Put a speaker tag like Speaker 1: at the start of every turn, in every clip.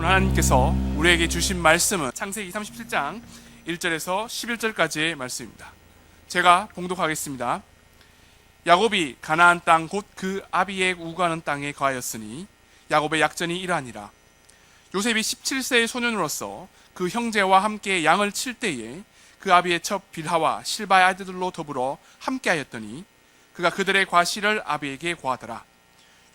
Speaker 1: 하나님께서 우리에게 주신 말씀은 창세기 37장 1절에서 11절까지의 말씀입니다. 제가 봉독하겠습니다. 야곱이 가나안 땅 곧 그 아비의 우거하는 땅에 거하였으니 야곱의 약전이 이러하니라. 요셉이 17세의 소년으로서 그 형제와 함께 양을 칠 때에 그 아비의 첩 빌하와 실바의 아들들로 더불어 함께하였더니 그가 그들의 과실을 아비에게 고하더라.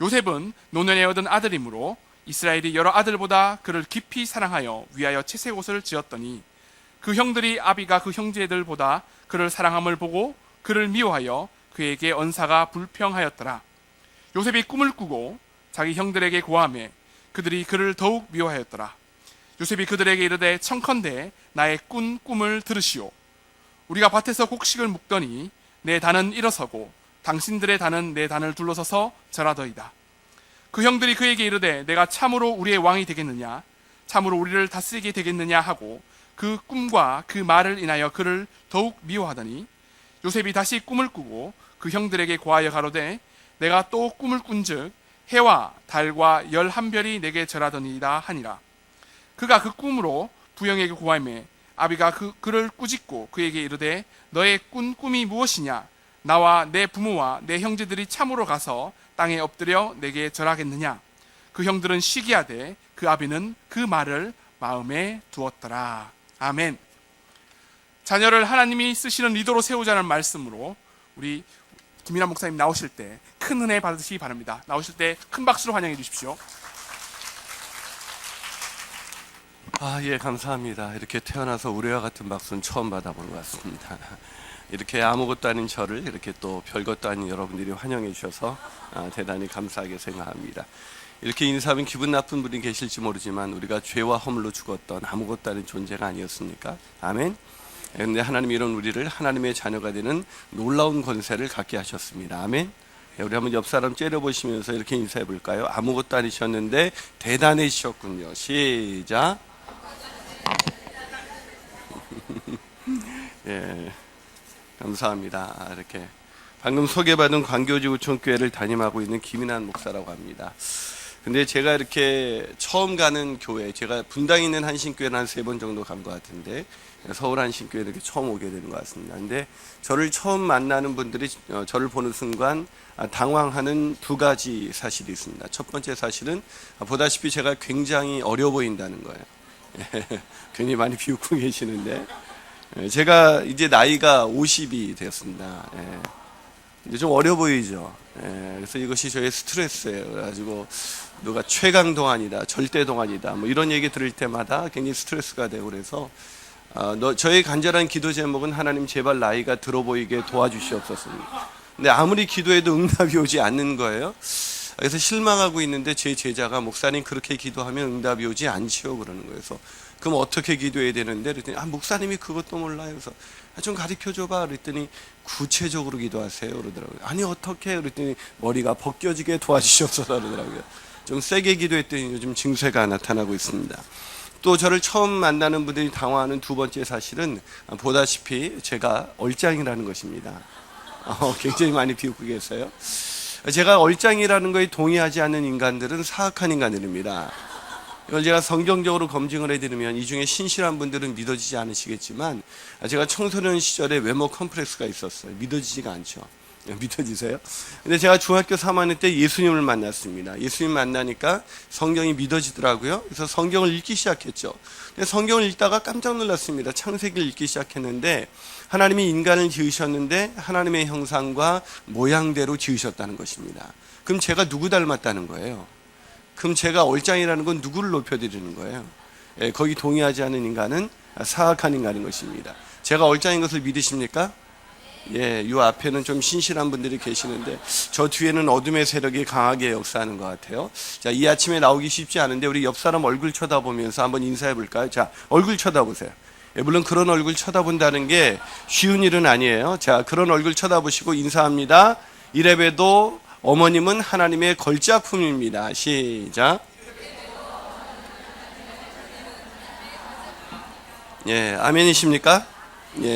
Speaker 1: 요셉은 노년에 얻은 아들이므로 이스라엘이 여러 아들보다 그를 깊이 사랑하여 위하여 채색 옷을 지었더니 그 형들이 아비가 그 형제들보다 그를 사랑함을 보고 그를 미워하여 그에게 언사가 불평하였더라. 요셉이 꿈을 꾸고 자기 형들에게 고하매 그들이 그를 더욱 미워하였더라. 요셉이 그들에게 이르되 청컨대 나의 꾼 꿈을 들으시오. 우리가 밭에서 곡식을 묵더니 내 단은 일어서고 당신들의 단은 내 단을 둘러서서 절하더이다. 그 형들이 그에게 이르되 내가 참으로 우리의 왕이 되겠느냐, 참으로 우리를 다스리게 되겠느냐 하고 그 꿈과 그 말을 인하여 그를 더욱 미워하더니 요셉이 다시 꿈을 꾸고 그 형들에게 고하여 가로되 내가 또 꿈을 꾼즉 해와 달과 11별이 내게 절하더니이다 하니라. 그가 그 꿈으로 부형에게 고하매 아비가 그를 꾸짖고 그에게 이르되 너의 꾼 꿈이 무엇이냐, 나와 내 부모와 내 형제들이 참으로 가서 땅에 엎드려 내게 절하겠느냐. 그 형들은 시기하되 그 아비는 그 말을 마음에 두었더라. 아멘. 자녀를 하나님이 쓰시는 리더로 세우자는 말씀으로 우리 김인환 목사님 나오실 때 큰 은혜 받으시기 바랍니다. 나오실 때 큰 박수로 환영해 주십시오.
Speaker 2: 예, 감사합니다. 이렇게 태어나서 우리와 같은 박수는 처음 받아본 것 같습니다. 이렇게 아무것도 아닌 저를 이렇게 또 별것도 아닌 여러분들이 환영해 주셔서 대단히 감사하게 생각합니다. 이렇게 인사하면 기분 나쁜 분이 계실지 모르지만 우리가 죄와 허물로 죽었던 아무것도 아닌 존재가 아니었습니까? 아멘. 그런데 하나님이 이런 우리를 하나님의 자녀가 되는 놀라운 권세를 갖게 하셨습니다. 아멘. 우리 한번 옆 사람 째려보시면서 이렇게 인사해 볼까요? 아무것도 아니셨는데 대단해지셨군요. 시작. 예, 감사합니다. 이렇게 방금 소개받은 광교지구촌교회를 담임하고 있는 김인환 목사라고 합니다. 근데 제가 이렇게 처음 가는 교회, 제가 분당에 있는 한신교회는 한 3번 정도 간 것 같은데 서울 한신교회 이렇게 처음 오게 되는 것 같습니다. 근데 저를 처음 만나는 분들이 저를 보는 순간 당황하는 2가지 사실이 있습니다. 첫 번째 사실은 보다시피 제가 굉장히 어려 보인다는 거예요. 굉장히 많이 비웃고 계시는데 제가 이제 나이가 50이 되었습니다. 이제 좀 어려 보이죠. 그래서 이것이 저의 스트레스예요. 그래가지고 누가 최강동안이다, 절대동안이다, 뭐 이런 얘기 들을 때마다 굉장히 스트레스가 되고 그래서 저의 간절한 기도 제목은 하나님 제발 나이가 들어 보이게 도와주시옵소서입니다. 근데 아무리 기도해도 응답이 오지 않는 거예요. 그래서 실망하고 있는데 제 제자가 목사님 그렇게 기도하면 응답이 오지 않지요 그러는 거예요. 그래서 그럼 어떻게 기도해야 되는데 그랬더니 목사님이 그것도 몰라요. 그래서 좀 가르쳐 줘봐 그랬더니 구체적으로 기도하세요 그러더라고요. 아니 어떻게 그랬더니 머리가 벗겨지게 도와주시옵소서 그러더라고요. 좀 세게 기도했더니 요즘 증세가 나타나고 있습니다. 또 저를 처음 만나는 분들이 당황하는 2번째 사실은 보다시피 제가 얼짱이라는 것입니다. 굉장히 많이 비웃고 계세요. 제가 얼짱이라는 거에 동의하지 않는 인간들은 사악한 인간들입니다. 이걸 제가 성경적으로 검증을 해드리면 이 중에 신실한 분들은 믿어지지 않으시겠지만 제가 청소년 시절에 외모 컴플렉스가 있었어요. 믿어지지가 않죠. 믿어지세요? 근데 제가 중학교 3학년 때 예수님을 만났습니다. 예수님 만나니까 성경이 믿어지더라고요. 그래서 성경을 읽기 시작했죠. 근데 성경을 읽다가 깜짝 놀랐습니다. 창세기를 읽기 시작했는데 하나님이 인간을 지으셨는데 하나님의 형상과 모양대로 지으셨다는 것입니다. 그럼 제가 누구 닮았다는 거예요? 그럼 제가 얼짱이라는 건 누구를 높여드리는 거예요? 거기 동의하지 않는 인간은 사악한 인간인 것입니다. 제가 얼짱인 것을 믿으십니까? 요 앞에는 좀 신실한 분들이 계시는데 저 뒤에는 어둠의 세력이 강하게 역사하는 것 같아요. 자, 이 아침에 나오기 쉽지 않은데 우리 옆 사람 얼굴 쳐다보면서 한번 인사해 볼까요? 자, 얼굴 쳐다보세요. 물론 그런 얼굴 쳐다본다는 게 쉬운 일은 아니에요. 자, 그런 얼굴 쳐다보시고 인사합니다. 이래봬도 어머님은 하나님의 걸작품입니다. 시작. 아멘이십니까?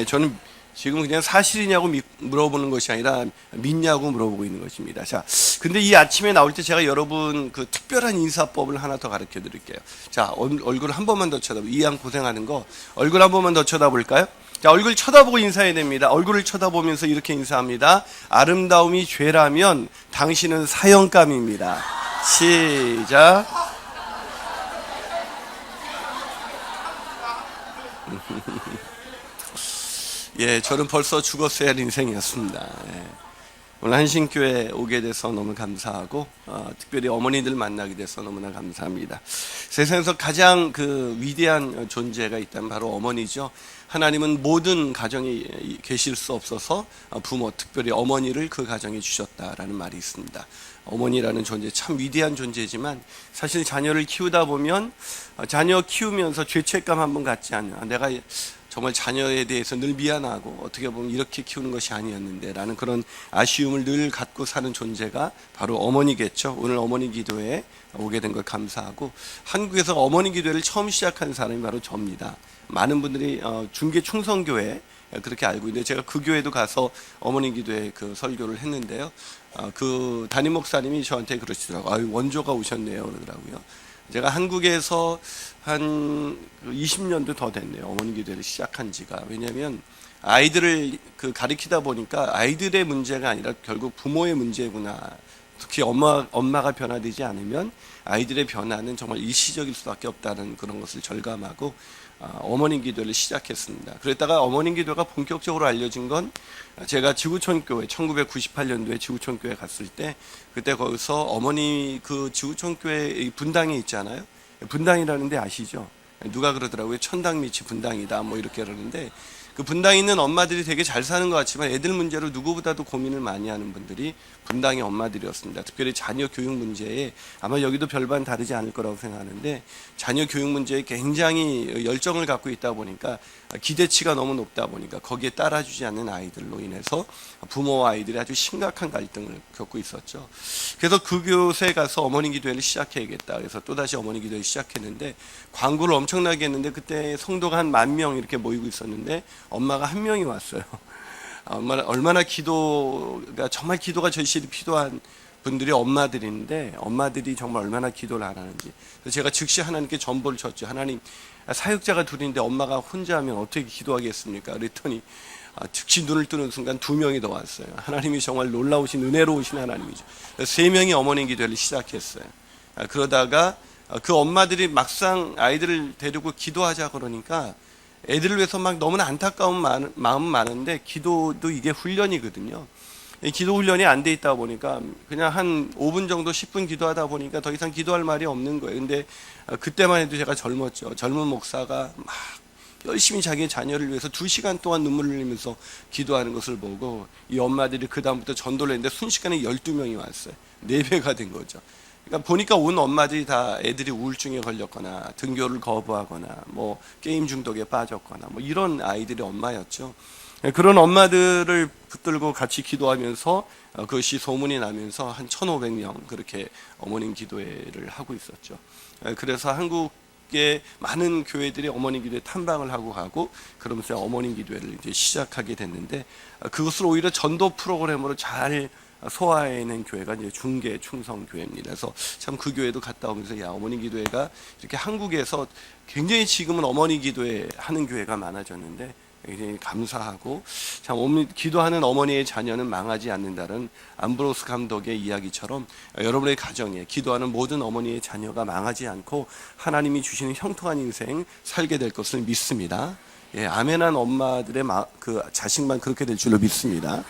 Speaker 2: 저는 지금 그냥 사실이냐고 물어보는 것이 아니라 믿냐고 물어보고 있는 것입니다. 자, 근데 이 아침에 나올 때 제가 여러분 그 특별한 인사법을 하나 더 가르쳐 드릴게요. 자, 얼굴 한 번만 더 쳐다보고, 이양 고생하는 거 얼굴 한 번만 더 쳐다볼까요? 자, 얼굴 쳐다보고 인사해야 됩니다. 얼굴을 쳐다보면서 이렇게 인사합니다. 아름다움이 죄라면 당신은 사형감입니다. 시작. 예, 저는 벌써 죽었어야 할 인생이었습니다. 예. 오늘 한신교회 오게 돼서 너무 감사하고, 특별히 어머니들 만나게 돼서 너무나 감사합니다. 세상에서 가장 그 위대한 존재가 있다면 바로 어머니죠. 하나님은 모든 가정에 계실 수 없어서 부모, 특별히 어머니를 그 가정에 주셨다라는 말이 있습니다. 어머니라는 존재 참 위대한 존재지만 사실 자녀를 키우다 보면 자녀 키우면서 죄책감 한번 갖지 않나, 내가 정말 자녀에 대해서 늘 미안하고 어떻게 보면 이렇게 키우는 것이 아니었는데 라는 그런 아쉬움을 늘 갖고 사는 존재가 바로 어머니겠죠. 오늘 어머니 기도회에 오게 된 걸 감사하고, 한국에서 어머니 기도회를 처음 시작한 사람이 바로 저입니다. 많은 분들이 중계 충성교회 그렇게 알고 있는데, 제가 그 교회도 가서 어머니 기도회 그 설교를 했는데요. 그 담임 목사님이 저한테 그러시더라고요. 아유, 원조가 오셨네요 그러더라고요. 제가 한국에서 한 20년도 더 됐네요. 어머니 기도회를 시작한 지가. 왜냐하면 아이들을 그 가르치다 보니까 아이들의 문제가 아니라 결국 부모의 문제구나. 특히 엄마가 변화되지 않으면 아이들의 변화는 정말 일시적일 수밖에 없다는 그런 것을 절감하고 어머니 기도를 시작했습니다. 그랬다가 어머니 기도가 본격적으로 알려진 건 제가 지구촌교회 1998년도에 지구촌교회 갔을 때, 그때 거기서 어머니 그 지구촌교회 분당에 있잖아요. 분당이라는 데 아시죠? 누가 그러더라고요. 천당 밑이 분당이다 뭐 이렇게 그러는데, 그 분당에 있는 엄마들이 되게 잘 사는 것 같지만 애들 문제로 누구보다도 고민을 많이 하는 분들이 분당의 엄마들이었습니다. 특별히 자녀 교육 문제에, 아마 여기도 별반 다르지 않을 거라고 생각하는데, 자녀 교육 문제에 굉장히 열정을 갖고 있다 보니까 기대치가 너무 높다 보니까 거기에 따라주지 않는 아이들로 인해서 부모와 아이들이 아주 심각한 갈등을 겪고 있었죠. 그래서 그 교회에 가서 어머니 기도회를 시작해야겠다. 그래서 또다시 어머니 기도회를 시작했는데, 광고를 엄청나게 했는데 그때 성도가 한 10,000명 이렇게 모이고 있었는데 엄마가 한 명이 왔어요. 얼마나 기도가, 정말 기도가 절실히 필요한 분들이 엄마들인데, 엄마들이 정말 얼마나 기도를 안 하는지. 그래서 제가 즉시 하나님께 전보를 쳤죠. 하나님, 사역자가 둘인데 엄마가 혼자 하면 어떻게 기도하겠습니까? 그랬더니 즉시 눈을 뜨는 순간 2명이 더 왔어요. 하나님이 정말 놀라우신, 은혜로우신 하나님이죠. 3명이 어머니 기도를 시작했어요. 그러다가 그 엄마들이 막상 아이들을 데리고 기도하자 그러니까 애들을 위해서 막 너무나 안타까운 마음 많은데, 기도도 이게 훈련이거든요. 기도 훈련이 안 돼 있다 보니까 그냥 한 5분 정도 10분 기도하다 보니까 더 이상 기도할 말이 없는 거예요. 근데 그때만 해도 제가 젊었죠. 젊은 목사가 막 열심히 자기의 자녀를 위해서 2시간 동안 눈물을 흘리면서 기도하는 것을 보고, 이 엄마들이 그 다음부터 전도를 했는데 순식간에 12명이 왔어요. 4배가 된 거죠. 그러니까 보니까 온 엄마들이 다 애들이 우울증에 걸렸거나 등교를 거부하거나 뭐 게임 중독에 빠졌거나 뭐 이런 아이들의 엄마였죠. 그런 엄마들을 붙들고 같이 기도하면서 그것이 소문이 나면서 한 1,500명 그렇게 어머님 기도회를 하고 있었죠. 그래서 한국의 많은 교회들이 어머님 기도회 탐방을 하고 가고, 그러면서 어머님 기도회를 이제 시작하게 됐는데, 그것을 오히려 전도 프로그램으로 잘 소화해낸 교회가 이제 중계 충성교회입니다. 그래서 참 그 교회도 갔다 오면서, 야, 어머니 기도회가 이렇게 한국에서 굉장히 지금은 어머니 기도회 하는 교회가 많아졌는데 굉장히 감사하고, 참 기도하는 어머니의 자녀는 망하지 않는다는 암브로스 감독의 이야기처럼 여러분의 가정에 기도하는 모든 어머니의 자녀가 망하지 않고 하나님이 주시는 형통한 인생 살게 될 것을 믿습니다. 예, 아멘한 엄마들의 그 자식만 그렇게 될 줄로 믿습니다.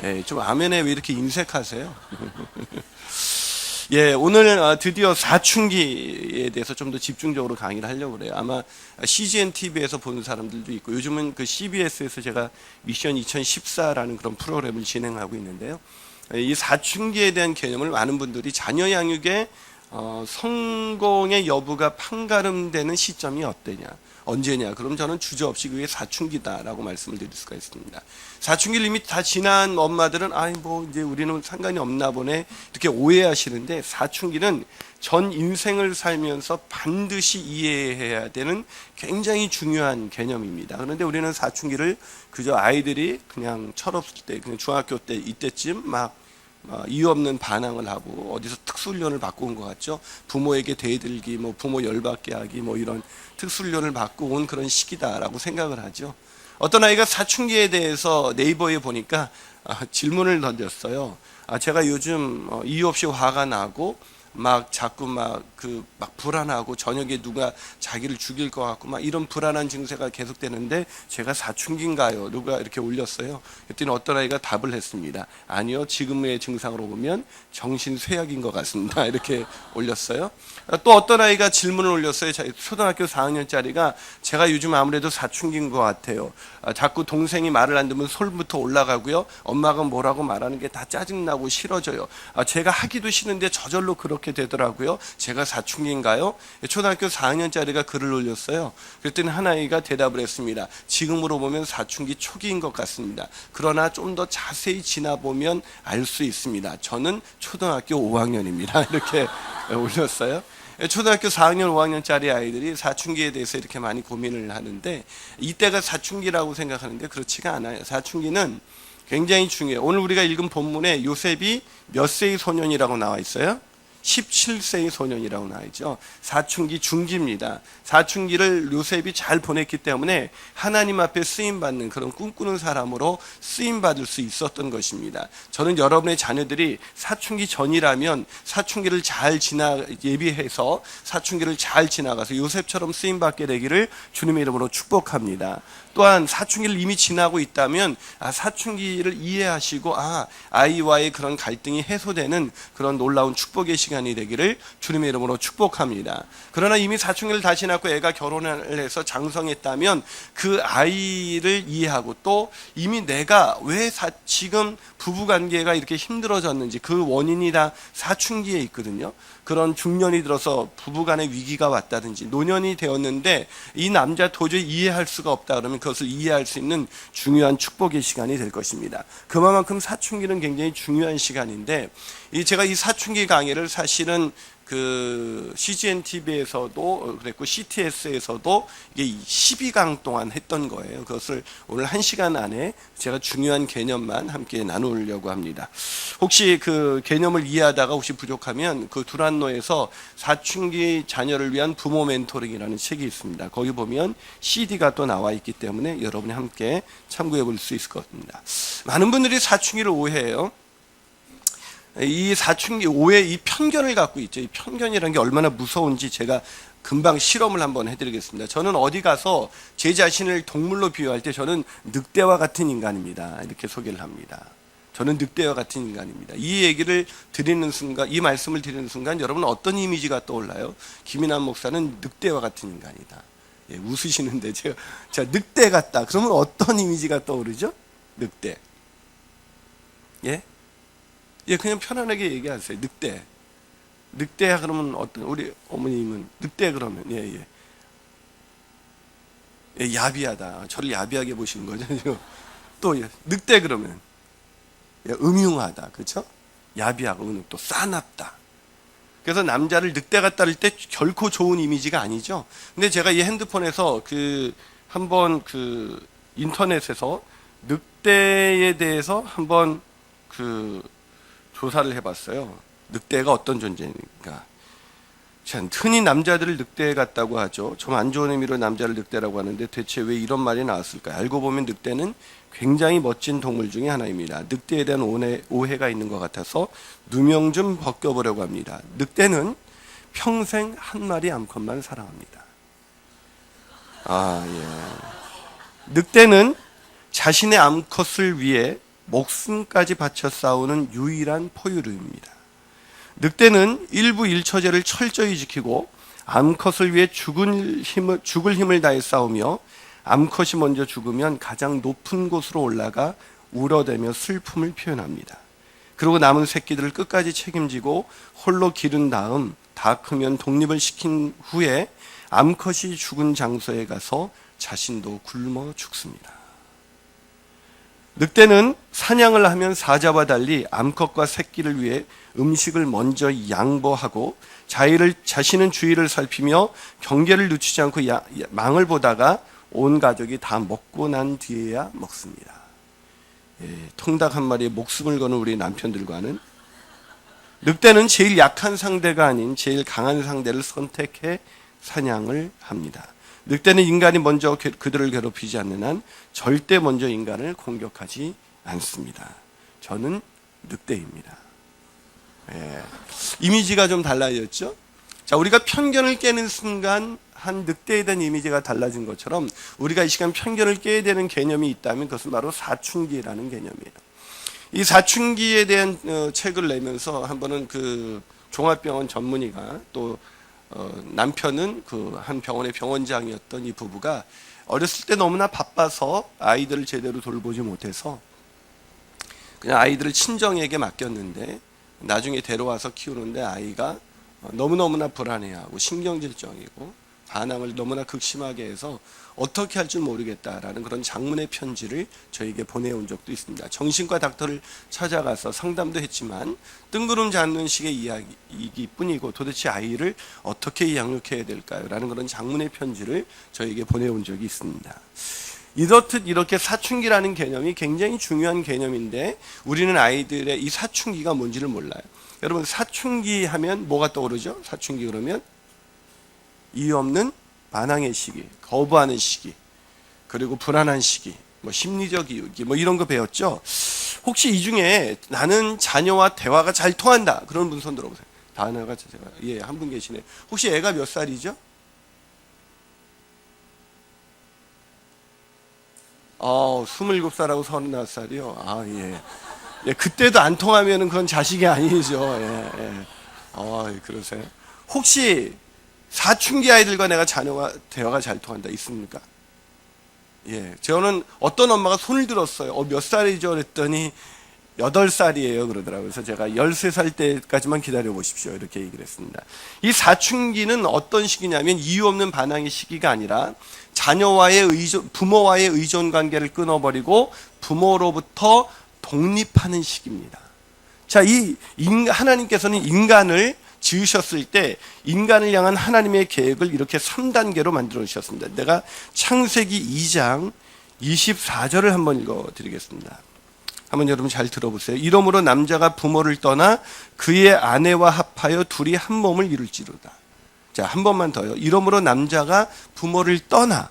Speaker 2: 예, 좀 아멘에 왜 이렇게 인색하세요? 예, 오늘 드디어 사춘기에 대해서 좀 더 집중적으로 강의를 하려고 그래요. 아마 CGN TV에서 보는 사람들도 있고, 요즘은 그 CBS에서 제가 미션 2014라는 그런 프로그램을 진행하고 있는데요. 이 사춘기에 대한 개념을 많은 분들이 자녀 양육의 성공의 여부가 판가름되는 시점이 언제냐? 그럼 저는 주저없이 그게 사춘기다라고 말씀을 드릴 수가 있습니다. 사춘기를 이미 다 지난 엄마들은 이제 우리는 상관이 없나 보네 이렇게 오해하시는데, 사춘기는 전 인생을 살면서 반드시 이해해야 되는 굉장히 중요한 개념입니다. 그런데 우리는 사춘기를 그저 아이들이 그냥 철없을 때, 그냥 중학교 때 이때쯤 막 이유 없는 반항을 하고 어디서 특수훈련을 받고 온 것 같죠. 부모에게 대들기, 부모 열받게 하기, 이런 특수훈련을 받고 온 그런 시기다라고 생각을 하죠. 어떤 아이가 사춘기에 대해서 네이버에 보니까 질문을 던졌어요. 제가 요즘 이유 없이 화가 나고 자꾸 불안하고 저녁에 누가 자기를 죽일 것 같고 이런 불안한 증세가 계속되는데 제가 사춘기인가요? 누가 이렇게 올렸어요. 그랬더니 어떤 아이가 답을 했습니다. 아니요, 지금의 증상으로 보면 정신쇠약인 것 같습니다. 이렇게 올렸어요. 또 어떤 아이가 질문을 올렸어요. 초등학교 4학년짜리가 제가 요즘 아무래도 사춘기인 것 같아요. 자꾸 동생이 말을 안 듣으면 솔부터 올라가고요. 엄마가 뭐라고 말하는 게 다 짜증나고 싫어져요. 제가 하기도 싫은데 저절로 그렇게 되더라고요. 제가 사춘기인가요? 초등학교 4학년짜리가 글을 올렸어요. 그랬더니 한 아이가 대답을 했습니다. 지금으로 보면 사춘기 초기인 것 같습니다. 그러나 좀 더 자세히 지나보면 알 수 있습니다. 저는 초등학교 5학년입니다. 이렇게 올렸어요. 초등학교 4학년, 5학년짜리 아이들이 사춘기에 대해서 이렇게 많이 고민을 하는데, 이때가 사춘기라고 생각하는데 그렇지가 않아요. 사춘기는 굉장히 중요해요. 오늘 우리가 읽은 본문에 요셉이 몇 세의 소년이라고 나와 있어요? 17세의 소년이라고 나와 있죠. 사춘기 중기입니다. 사춘기를 요셉이 잘 보냈기 때문에 하나님 앞에 쓰임받는 그런 꿈꾸는 사람으로 쓰임받을 수 있었던 것입니다. 저는 여러분의 자녀들이 사춘기 전이라면 사춘기를 잘 예비해서 사춘기를 잘 지나가서 요셉처럼 쓰임받게 되기를 주님의 이름으로 축복합니다. 또한 사춘기를 이미 지나고 있다면 사춘기를 이해하시고 아이와의 그런 갈등이 해소되는 그런 놀라운 축복의 시간이 되기를 주님의 이름으로 축복합니다. 그러나 이미 사춘기를 다 지났고 애가 결혼을 해서 장성했다면 그 아이를 이해하고 또 이미 내가 왜 지금 부부관계가 이렇게 힘들어졌는지 그 원인이 다 사춘기에 있거든요. 그런 중년이 들어서 부부간의 위기가 왔다든지 노년이 되었는데 이 남자 도저히 이해할 수가 없다 그러면 그것을 이해할 수 있는 중요한 축복의 시간이 될 것입니다. 그만큼 사춘기는 굉장히 중요한 시간인데, 제가 이 사춘기 강의를 사실은 CGN TV에서도 그랬고 CTS에서도 이게 12강 동안 했던 거예요. 그것을 오늘 1시간 안에 제가 중요한 개념만 함께 나누려고 합니다. 혹시 그 개념을 이해하다가 혹시 부족하면 그 두란노에서 사춘기 자녀를 위한 부모 멘토링이라는 책이 있습니다. 거기 보면 CD가 또 나와 있기 때문에 여러분이 함께 참고해 볼 수 있을 것 같습니다. 많은 분들이 사춘기를 오해해요. 이 사춘기 오해, 이 편견을 갖고 있죠. 이 편견이라는 게 얼마나 무서운지 제가 금방 실험을 한번 해드리겠습니다. 저는 어디 가서 제 자신을 동물로 비유할 때 저는 늑대와 같은 인간입니다. 이렇게 소개를 합니다. 저는 늑대와 같은 인간입니다. 이 얘기를 드리는 순간, 이 말씀을 드리는 순간 여러분은 어떤 이미지가 떠올라요? 김인환 목사는 늑대와 같은 인간이다. 웃으시는데 제가 늑대 같다. 그러면 어떤 이미지가 떠오르죠? 늑대. 그냥 편안하게 얘기하세요. 늑대야 그러면 어떤, 우리 어머님은 늑대 그러면 야비하다. 저를 야비하게 보시는 거죠. 또 늑대 그러면 음흉하다. 그렇죠? 야비하고 또 싸납다. 그래서 남자를 늑대 같다 할 때 결코 좋은 이미지가 아니죠. 근데 제가 이 핸드폰에서 한번 인터넷에서 늑대에 대해서 한번 조사를 해봤어요. 늑대가 어떤 존재인가. 흔히 남자들을 늑대 같다고 하죠. 좀 안 좋은 의미로 남자를 늑대라고 하는데 대체 왜 이런 말이 나왔을까요? 알고 보면 늑대는 굉장히 멋진 동물 중에 하나입니다. 늑대에 대한 오해가 있는 것 같아서 누명 좀 벗겨보려고 합니다. 늑대는 평생 한 마리 암컷만 사랑합니다. 늑대는 자신의 암컷을 위해 목숨까지 바쳐 싸우는 유일한 포유류입니다. 늑대는 일부 일처제를 철저히 지키고 암컷을 위해 죽을 힘을 다해 싸우며 암컷이 먼저 죽으면 가장 높은 곳으로 올라가 울어대며 슬픔을 표현합니다. 그리고 남은 새끼들을 끝까지 책임지고 홀로 기른 다음 다 크면 독립을 시킨 후에 암컷이 죽은 장소에 가서 자신도 굶어 죽습니다. 늑대는 사냥을 하면 사자와 달리 암컷과 새끼를 위해 음식을 먼저 양보하고 자신은 주위를 살피며 경계를 늦추지 않고 망을 보다가 온 가족이 다 먹고 난 뒤에야 먹습니다. 통닭 한 마리에 목숨을 거는 우리 남편들과는 늑대는 제일 약한 상대가 아닌 제일 강한 상대를 선택해 사냥을 합니다. 늑대는 인간이 먼저 그들을 괴롭히지 않는 한 절대 먼저 인간을 공격하지 않습니다. 저는 늑대입니다. 이미지가 좀 달라졌죠? 자, 우리가 편견을 깨는 순간 한 늑대에 대한 이미지가 달라진 것처럼 우리가 이 시간 편견을 깨야 되는 개념이 있다면 그것은 바로 사춘기라는 개념이에요. 이 사춘기에 대한 책을 내면서 한 번은 그 종합병원 전문의가 또 남편은 그 한 병원의 병원장이었던 이 부부가 어렸을 때 너무나 바빠서 아이들을 제대로 돌보지 못해서 그냥 아이들을 친정에게 맡겼는데 나중에 데려와서 키우는데 아이가 너무너무나 불안해하고 신경질적이고 반항을 너무나 극심하게 해서 어떻게 할 줄 모르겠다라는 그런 장문의 편지를 저에게 보내온 적도 있습니다. 정신과 닥터를 찾아가서 상담도 했지만 뜬구름 잡는 식의 이야기이기 뿐이고 도대체 아이를 어떻게 양육해야 될까요? 라는 그런 장문의 편지를 저에게 보내온 적이 있습니다. 이렇듯 이렇게 사춘기라는 개념이 굉장히 중요한 개념인데 우리는 아이들의 이 사춘기가 뭔지를 몰라요. 여러분 사춘기 하면 뭐가 떠오르죠? 사춘기 그러면 이유 없는 반항의 시기, 거부하는 시기, 그리고 불안한 시기, 뭐 심리적 이유기, 뭐 이런 거 배웠죠? 혹시 이 중에 나는 자녀와 대화가 잘 통한다. 그런 분 손 들어보세요. 자녀가 예, 한 분 계시네요. 혹시 애가 몇 살이죠? 27살하고 35살이요? 아, 예. 예, 그때도 안 통하면은 그건 자식이 아니죠. 예, 예. 그러세요. 혹시 사춘기 아이들과 내가 자녀와 대화가 잘 통한다 있습니까? 예, 저는 어떤 엄마가 손을 들었어요. 몇 살이죠? 그랬더니 8살이에요 그러더라고요. 그래서 제가 13살 때까지만 기다려 보십시오 이렇게 얘기를 했습니다. 이 사춘기는 어떤 시기냐면 이유 없는 반항의 시기가 아니라 부모와의 의존 관계를 끊어버리고 부모로부터 독립하는 시기입니다. 자, 하나님께서는 인간을 지으셨을 때 인간을 향한 하나님의 계획을 이렇게 3단계로 만들어 주셨습니다. 내가 창세기 2장 24절을 한번 읽어 드리겠습니다. 한번 여러분 잘 들어보세요. 이러므로 남자가 부모를 떠나 그의 아내와 합하여 둘이 한 몸을 이룰지로다. 자, 한 번만 더요. 이러므로 남자가 부모를 떠나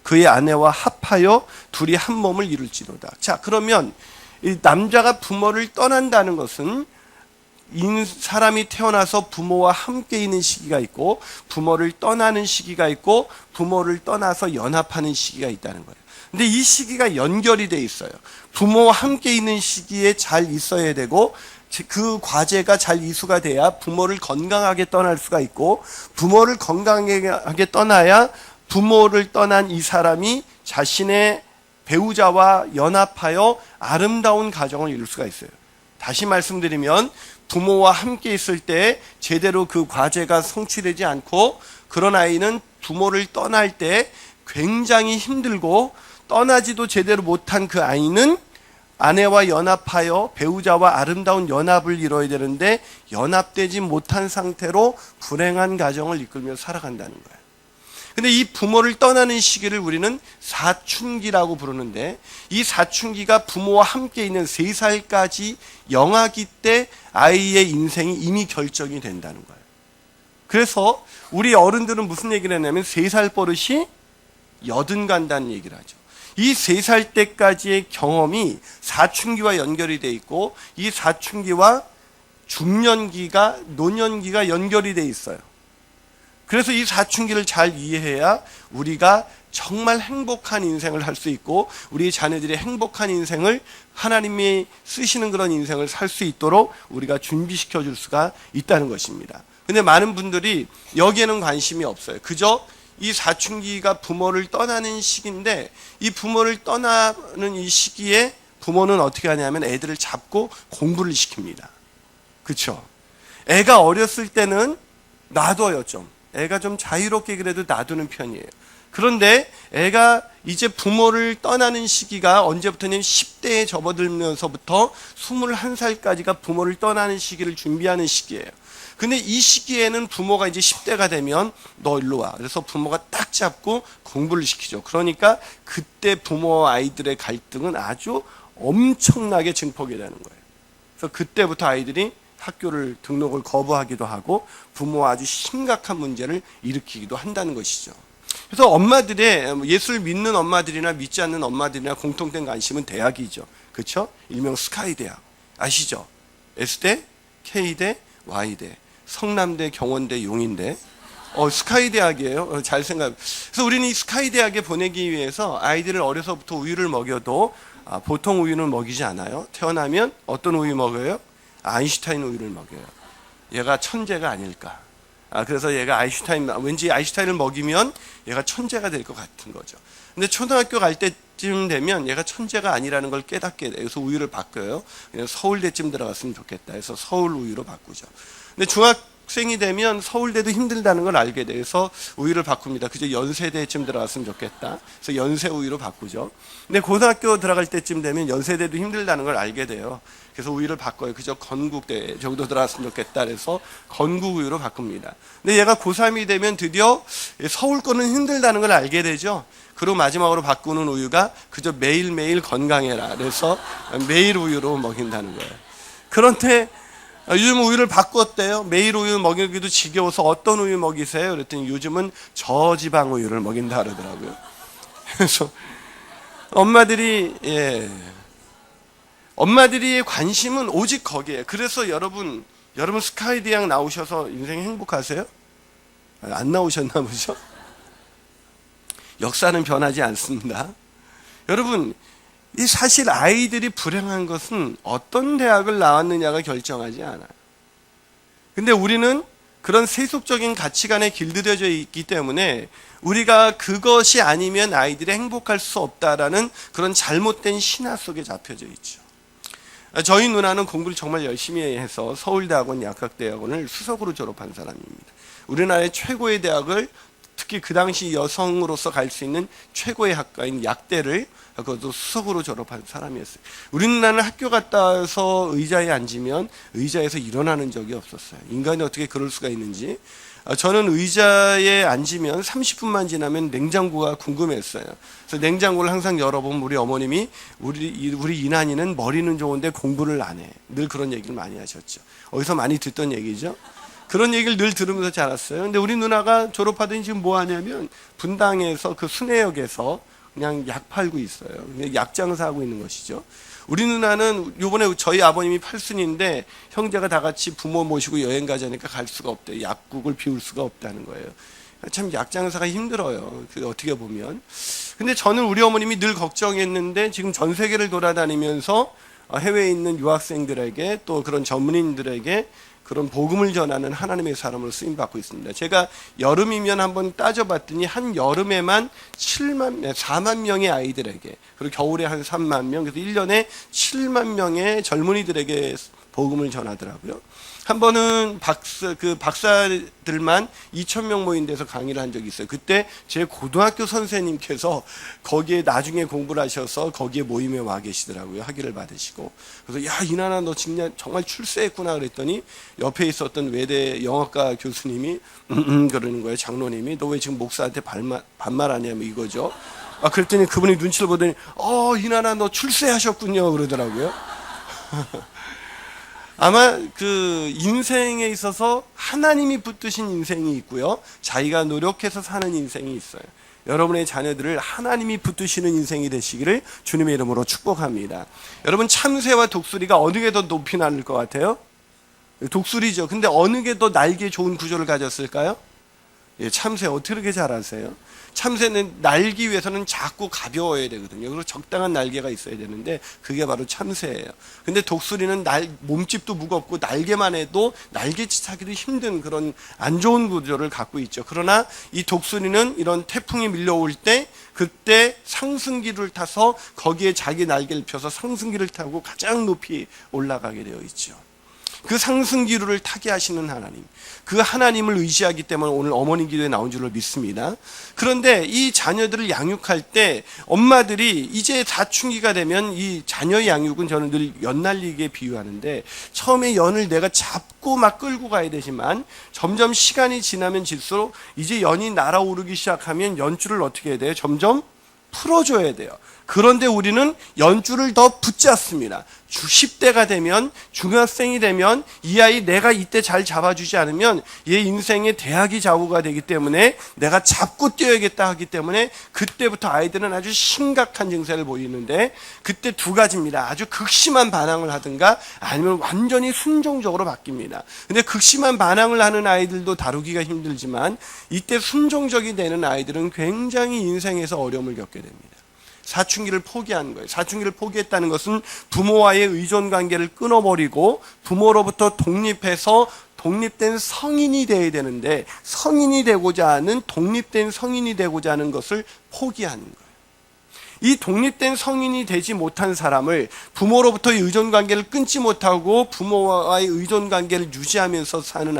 Speaker 2: 그의 아내와 합하여 둘이 한 몸을 이룰지로다. 자, 그러면 이 남자가 부모를 떠난다는 것은 사람이 태어나서 부모와 함께 있는 시기가 있고 부모를 떠나는 시기가 있고 부모를 떠나서 연합하는 시기가 있다는 거예요. 근데 이 시기가 연결이 돼 있어요. 부모와 함께 있는 시기에 잘 있어야 되고 그 과제가 잘 이수가 돼야 부모를 건강하게 떠날 수가 있고 부모를 건강하게 떠나야 부모를 떠난 이 사람이 자신의 배우자와 연합하여 아름다운 가정을 이룰 수가 있어요. 다시 말씀드리면 부모와 함께 있을 때 제대로 그 과제가 성취되지 않고 그런 아이는 부모를 떠날 때 굉장히 힘들고 떠나지도 제대로 못한 그 아이는 아내와 연합하여 배우자와 아름다운 연합을 이뤄야 되는데 연합되지 못한 상태로 불행한 가정을 이끌며 살아간다는 거예요. 근데 이 부모를 떠나는 시기를 우리는 사춘기라고 부르는데 이 사춘기가 부모와 함께 있는 3살까지 영아기 때 아이의 인생이 이미 결정이 된다는 거예요. 그래서 우리 어른들은 무슨 얘기를 했냐면 3살 버릇이 여든 간다는 얘기를 하죠. 이 3살 때까지의 경험이 사춘기와 연결이 돼 있고 이 사춘기와 중년기가 노년기가 연결이 돼 있어요. 그래서 이 사춘기를 잘 이해해야 우리가 정말 행복한 인생을 할 수 있고 우리 자녀들이 행복한 인생을 하나님이 쓰시는 그런 인생을 살 수 있도록 우리가 준비시켜 줄 수가 있다는 것입니다. 근데 많은 분들이 여기에는 관심이 없어요. 그저 이 사춘기가 부모를 떠나는 시기인데 이 부모를 떠나는 이 시기에 부모는 어떻게 하냐면 애들을 잡고 공부를 시킵니다. 그렇죠? 애가 어렸을 때는 놔둬요. 좀 애가 좀 자유롭게 그래도 놔두는 편이에요. 그런데 애가 이제 부모를 떠나는 시기가 언제부터냐면 10대에 접어들면서부터 21살까지가 부모를 떠나는 시기를 준비하는 시기예요. 근데 이 시기에는 부모가 이제 10대가 되면 너 일로 와. 그래서 부모가 딱 잡고 공부를 시키죠. 그러니까 그때 부모와 아이들의 갈등은 아주 엄청나게 증폭이 되는 거예요. 그래서 그때부터 아이들이 학교를 등록을 거부하기도 하고 부모와 아주 심각한 문제를 일으키기도 한다는 것이죠. 그래서 엄마들의 예수를 믿는 엄마들이나 믿지 않는 엄마들이나 공통된 관심은 대학이죠. 그렇죠? 일명 스카이 대학 아시죠? S대, K대, Y대, 성남대, 경원대, 용인대. 스카이 대학이에요. 잘 생각. 그래서 우리는 이 스카이 대학에 보내기 위해서 아이들을 어려서부터 우유를 먹여도 보통 우유는 먹이지 않아요. 태어나면 어떤 우유 먹어요? 아인슈타인 우유를 먹여요. 얘가 천재가 아닐까. 그래서 얘가 왠지 아인슈타인을 먹이면 얘가 천재가 될 것 같은 거죠. 근데 초등학교 갈 때쯤 되면 얘가 천재가 아니라는 걸 깨닫게 돼요. 그래서 우유를 바꿔요. 그냥 서울대쯤 들어갔으면 좋겠다 해서 서울 우유로 바꾸죠. 근데 중학생이 되면 서울대도 힘들다는 걸 알게 돼서 우유를 바꿉니다. 그저 연세대쯤 들어갔으면 좋겠다. 그래서 연세 우유로 바꾸죠. 근데 고등학교 들어갈 때쯤 되면 연세대도 힘들다는 걸 알게 돼요. 그래서 우유를 바꿔요. 그저 건국대 정도 들어갔으면 좋겠다. 그래서 건국 우유로 바꿉니다. 근데 얘가 고3이 되면 드디어 서울 거는 힘들다는 걸 알게 되죠. 그리고 마지막으로 바꾸는 우유가 그저 매일매일 건강해라. 그래서 매일 우유로 먹인다는 거예요. 그런데 요즘 우유를 바꿨대요. 매일 우유 먹이기도 지겨워서 어떤 우유 먹이세요? 그랬더니 요즘은 저지방 우유를 먹인다 그러더라고요. 그래서 엄마들이 관심은 오직 거기에요. 그래서 여러분 스카이 대학 나오셔서 인생 행복하세요? 안 나오셨나 보죠? 역사는 변하지 않습니다. 여러분, 이 사실 아이들이 불행한 것은 어떤 대학을 나왔느냐가 결정하지 않아요. 근데 우리는 그런 세속적인 가치관에 길들여져 있기 때문에 우리가 그것이 아니면 아이들이 행복할 수 없다라는 그런 잘못된 신화 속에 잡혀져 있죠. 저희 누나는 공부를 정말 열심히 해서 서울대학원 약학대학원을 수석으로 졸업한 사람입니다. 우리나라의 최고의 대학을 특히 그 당시 여성으로서 갈 수 있는 최고의 학과인 약대를 그것도 수석으로 졸업한 사람이었어요. 우리 누나는 학교 갔다 와서 의자에 앉으면 의자에서 일어나는 적이 없었어요. 인간이 어떻게 그럴 수가 있는지. 저는 의자에 앉으면 30분만 지나면 냉장고가 궁금했어요. 그래서 냉장고를 항상 열어보면 우리 어머님이 우리 이난이는 머리는 좋은데 공부를 안 해. 늘 그런 얘기를 많이 하셨죠. 어디서 많이 듣던 얘기죠. 그런 얘기를 늘 들으면서 자랐어요. 근데 우리 누나가 졸업하더니 지금 뭐 하냐면 분당에서 그 순회역에서 그냥 약 팔고 있어요. 약 장사하고 있는 것이죠. 우리 누나는 요번에 저희 아버님이 팔순인데 형제가 다 같이 부모 모시고 여행 가자니까 갈 수가 없대요. 약국을 비울 수가 없다는 거예요. 참 약 장사가 힘들어요. 어떻게 보면. 근데 저는 우리 어머님이 늘 걱정했는데 지금 전 세계를 돌아다니면서 해외에 있는 유학생들에게 또 그런 전문인들에게 그런 복음을 전하는 하나님의 사람으로 쓰임받고 있습니다. 제가 여름이면 한번 따져봤더니 한 여름에만 4만 명의 아이들에게, 그리고 겨울에 한 3만 명, 그래서 1년에 7만 명의 젊은이들에게 복음을 전하더라고요. 한 번은 박사들만 2,000명 모인 데서 강의를 한 적이 있어요. 그때 제 고등학교 선생님께서 거기에 나중에 공부를 하셔서 거기에 모임에 와 계시더라고요. 학위를 받으시고. 그래서 야, 이나나 너 정말 출세했구나 그랬더니 옆에 있었던 외대 영어과 교수님이 그러는 거예요. 장로님이 너 왜 지금 목사한테 반말하냐면 이거죠. 그랬더니 그분이 눈치를 보더니 이나나 너 출세하셨군요 그러더라고요. 아마 그 인생에 있어서 하나님이 붙드신 인생이 있고요. 자기가 노력해서 사는 인생이 있어요. 여러분의 자녀들을 하나님이 붙드시는 인생이 되시기를 주님의 이름으로 축복합니다. 여러분, 참새와 독수리가 어느 게 더 높이 나를 것 같아요? 독수리죠. 근데 어느 게 더 날개 좋은 구조를 가졌을까요? 예, 참새 어떻게 그렇게 잘하세요? 참새는 날기 위해서는 작고 가벼워야 되거든요. 그리고 적당한 날개가 있어야 되는데 그게 바로 참새예요. 근데 독수리는 몸집도 무겁고 날개만 해도 날개짓 하기도 힘든 그런 안 좋은 구조를 갖고 있죠. 그러나 이 독수리는 이런 태풍이 밀려올 때 그때 상승기를 타서 거기에 자기 날개를 펴서 상승기를 타고 가장 높이 올라가게 되어 있죠. 그 상승기류를 타게 하시는 하나님, 그 하나님을 의지하기 때문에 오늘 어머니 기도에 나온 줄로 믿습니다. 그런데 이 자녀들을 양육할 때 엄마들이 이제 사춘기가 되면 이 자녀의 양육은 저는 늘 연날리기에 비유하는데 처음에 연을 내가 잡고 막 끌고 가야 되지만 점점 시간이 지나면 질수록 이제 연이 날아오르기 시작하면 연줄을 어떻게 해야 돼요? 점점 풀어줘야 돼요. 그런데 우리는 연줄을 더 붙잡습니다. 10대가 되면, 중학생이 되면 이 아이 내가 이때 잘 잡아주지 않으면 얘 인생의 대학이 좌우가 되기 때문에 내가 잡고 뛰어야겠다 하기 때문에 그때부터 아이들은 아주 심각한 증세를 보이는데 그때 두 가지입니다. 아주 극심한 반항을 하든가 아니면 완전히 순종적으로 바뀝니다. 근데 극심한 반항을 하는 아이들도 다루기가 힘들지만 이때 순종적이 되는 아이들은 굉장히 인생에서 어려움을 겪게 됩니다. 사춘기를 포기한 거예요. 사춘기를 포기했다는 것은 부모와의 의존 관계를 끊어버리고 부모로부터 독립해서 독립된 성인이 되어야 되는데 성인이 되고자 하는 독립된 성인이 되고자 하는 것을 포기하는 거예요. 이 독립된 성인이 되지 못한 사람을 부모로부터의 의존 관계를 끊지 못하고 부모와의 의존 관계를 유지하면서 사는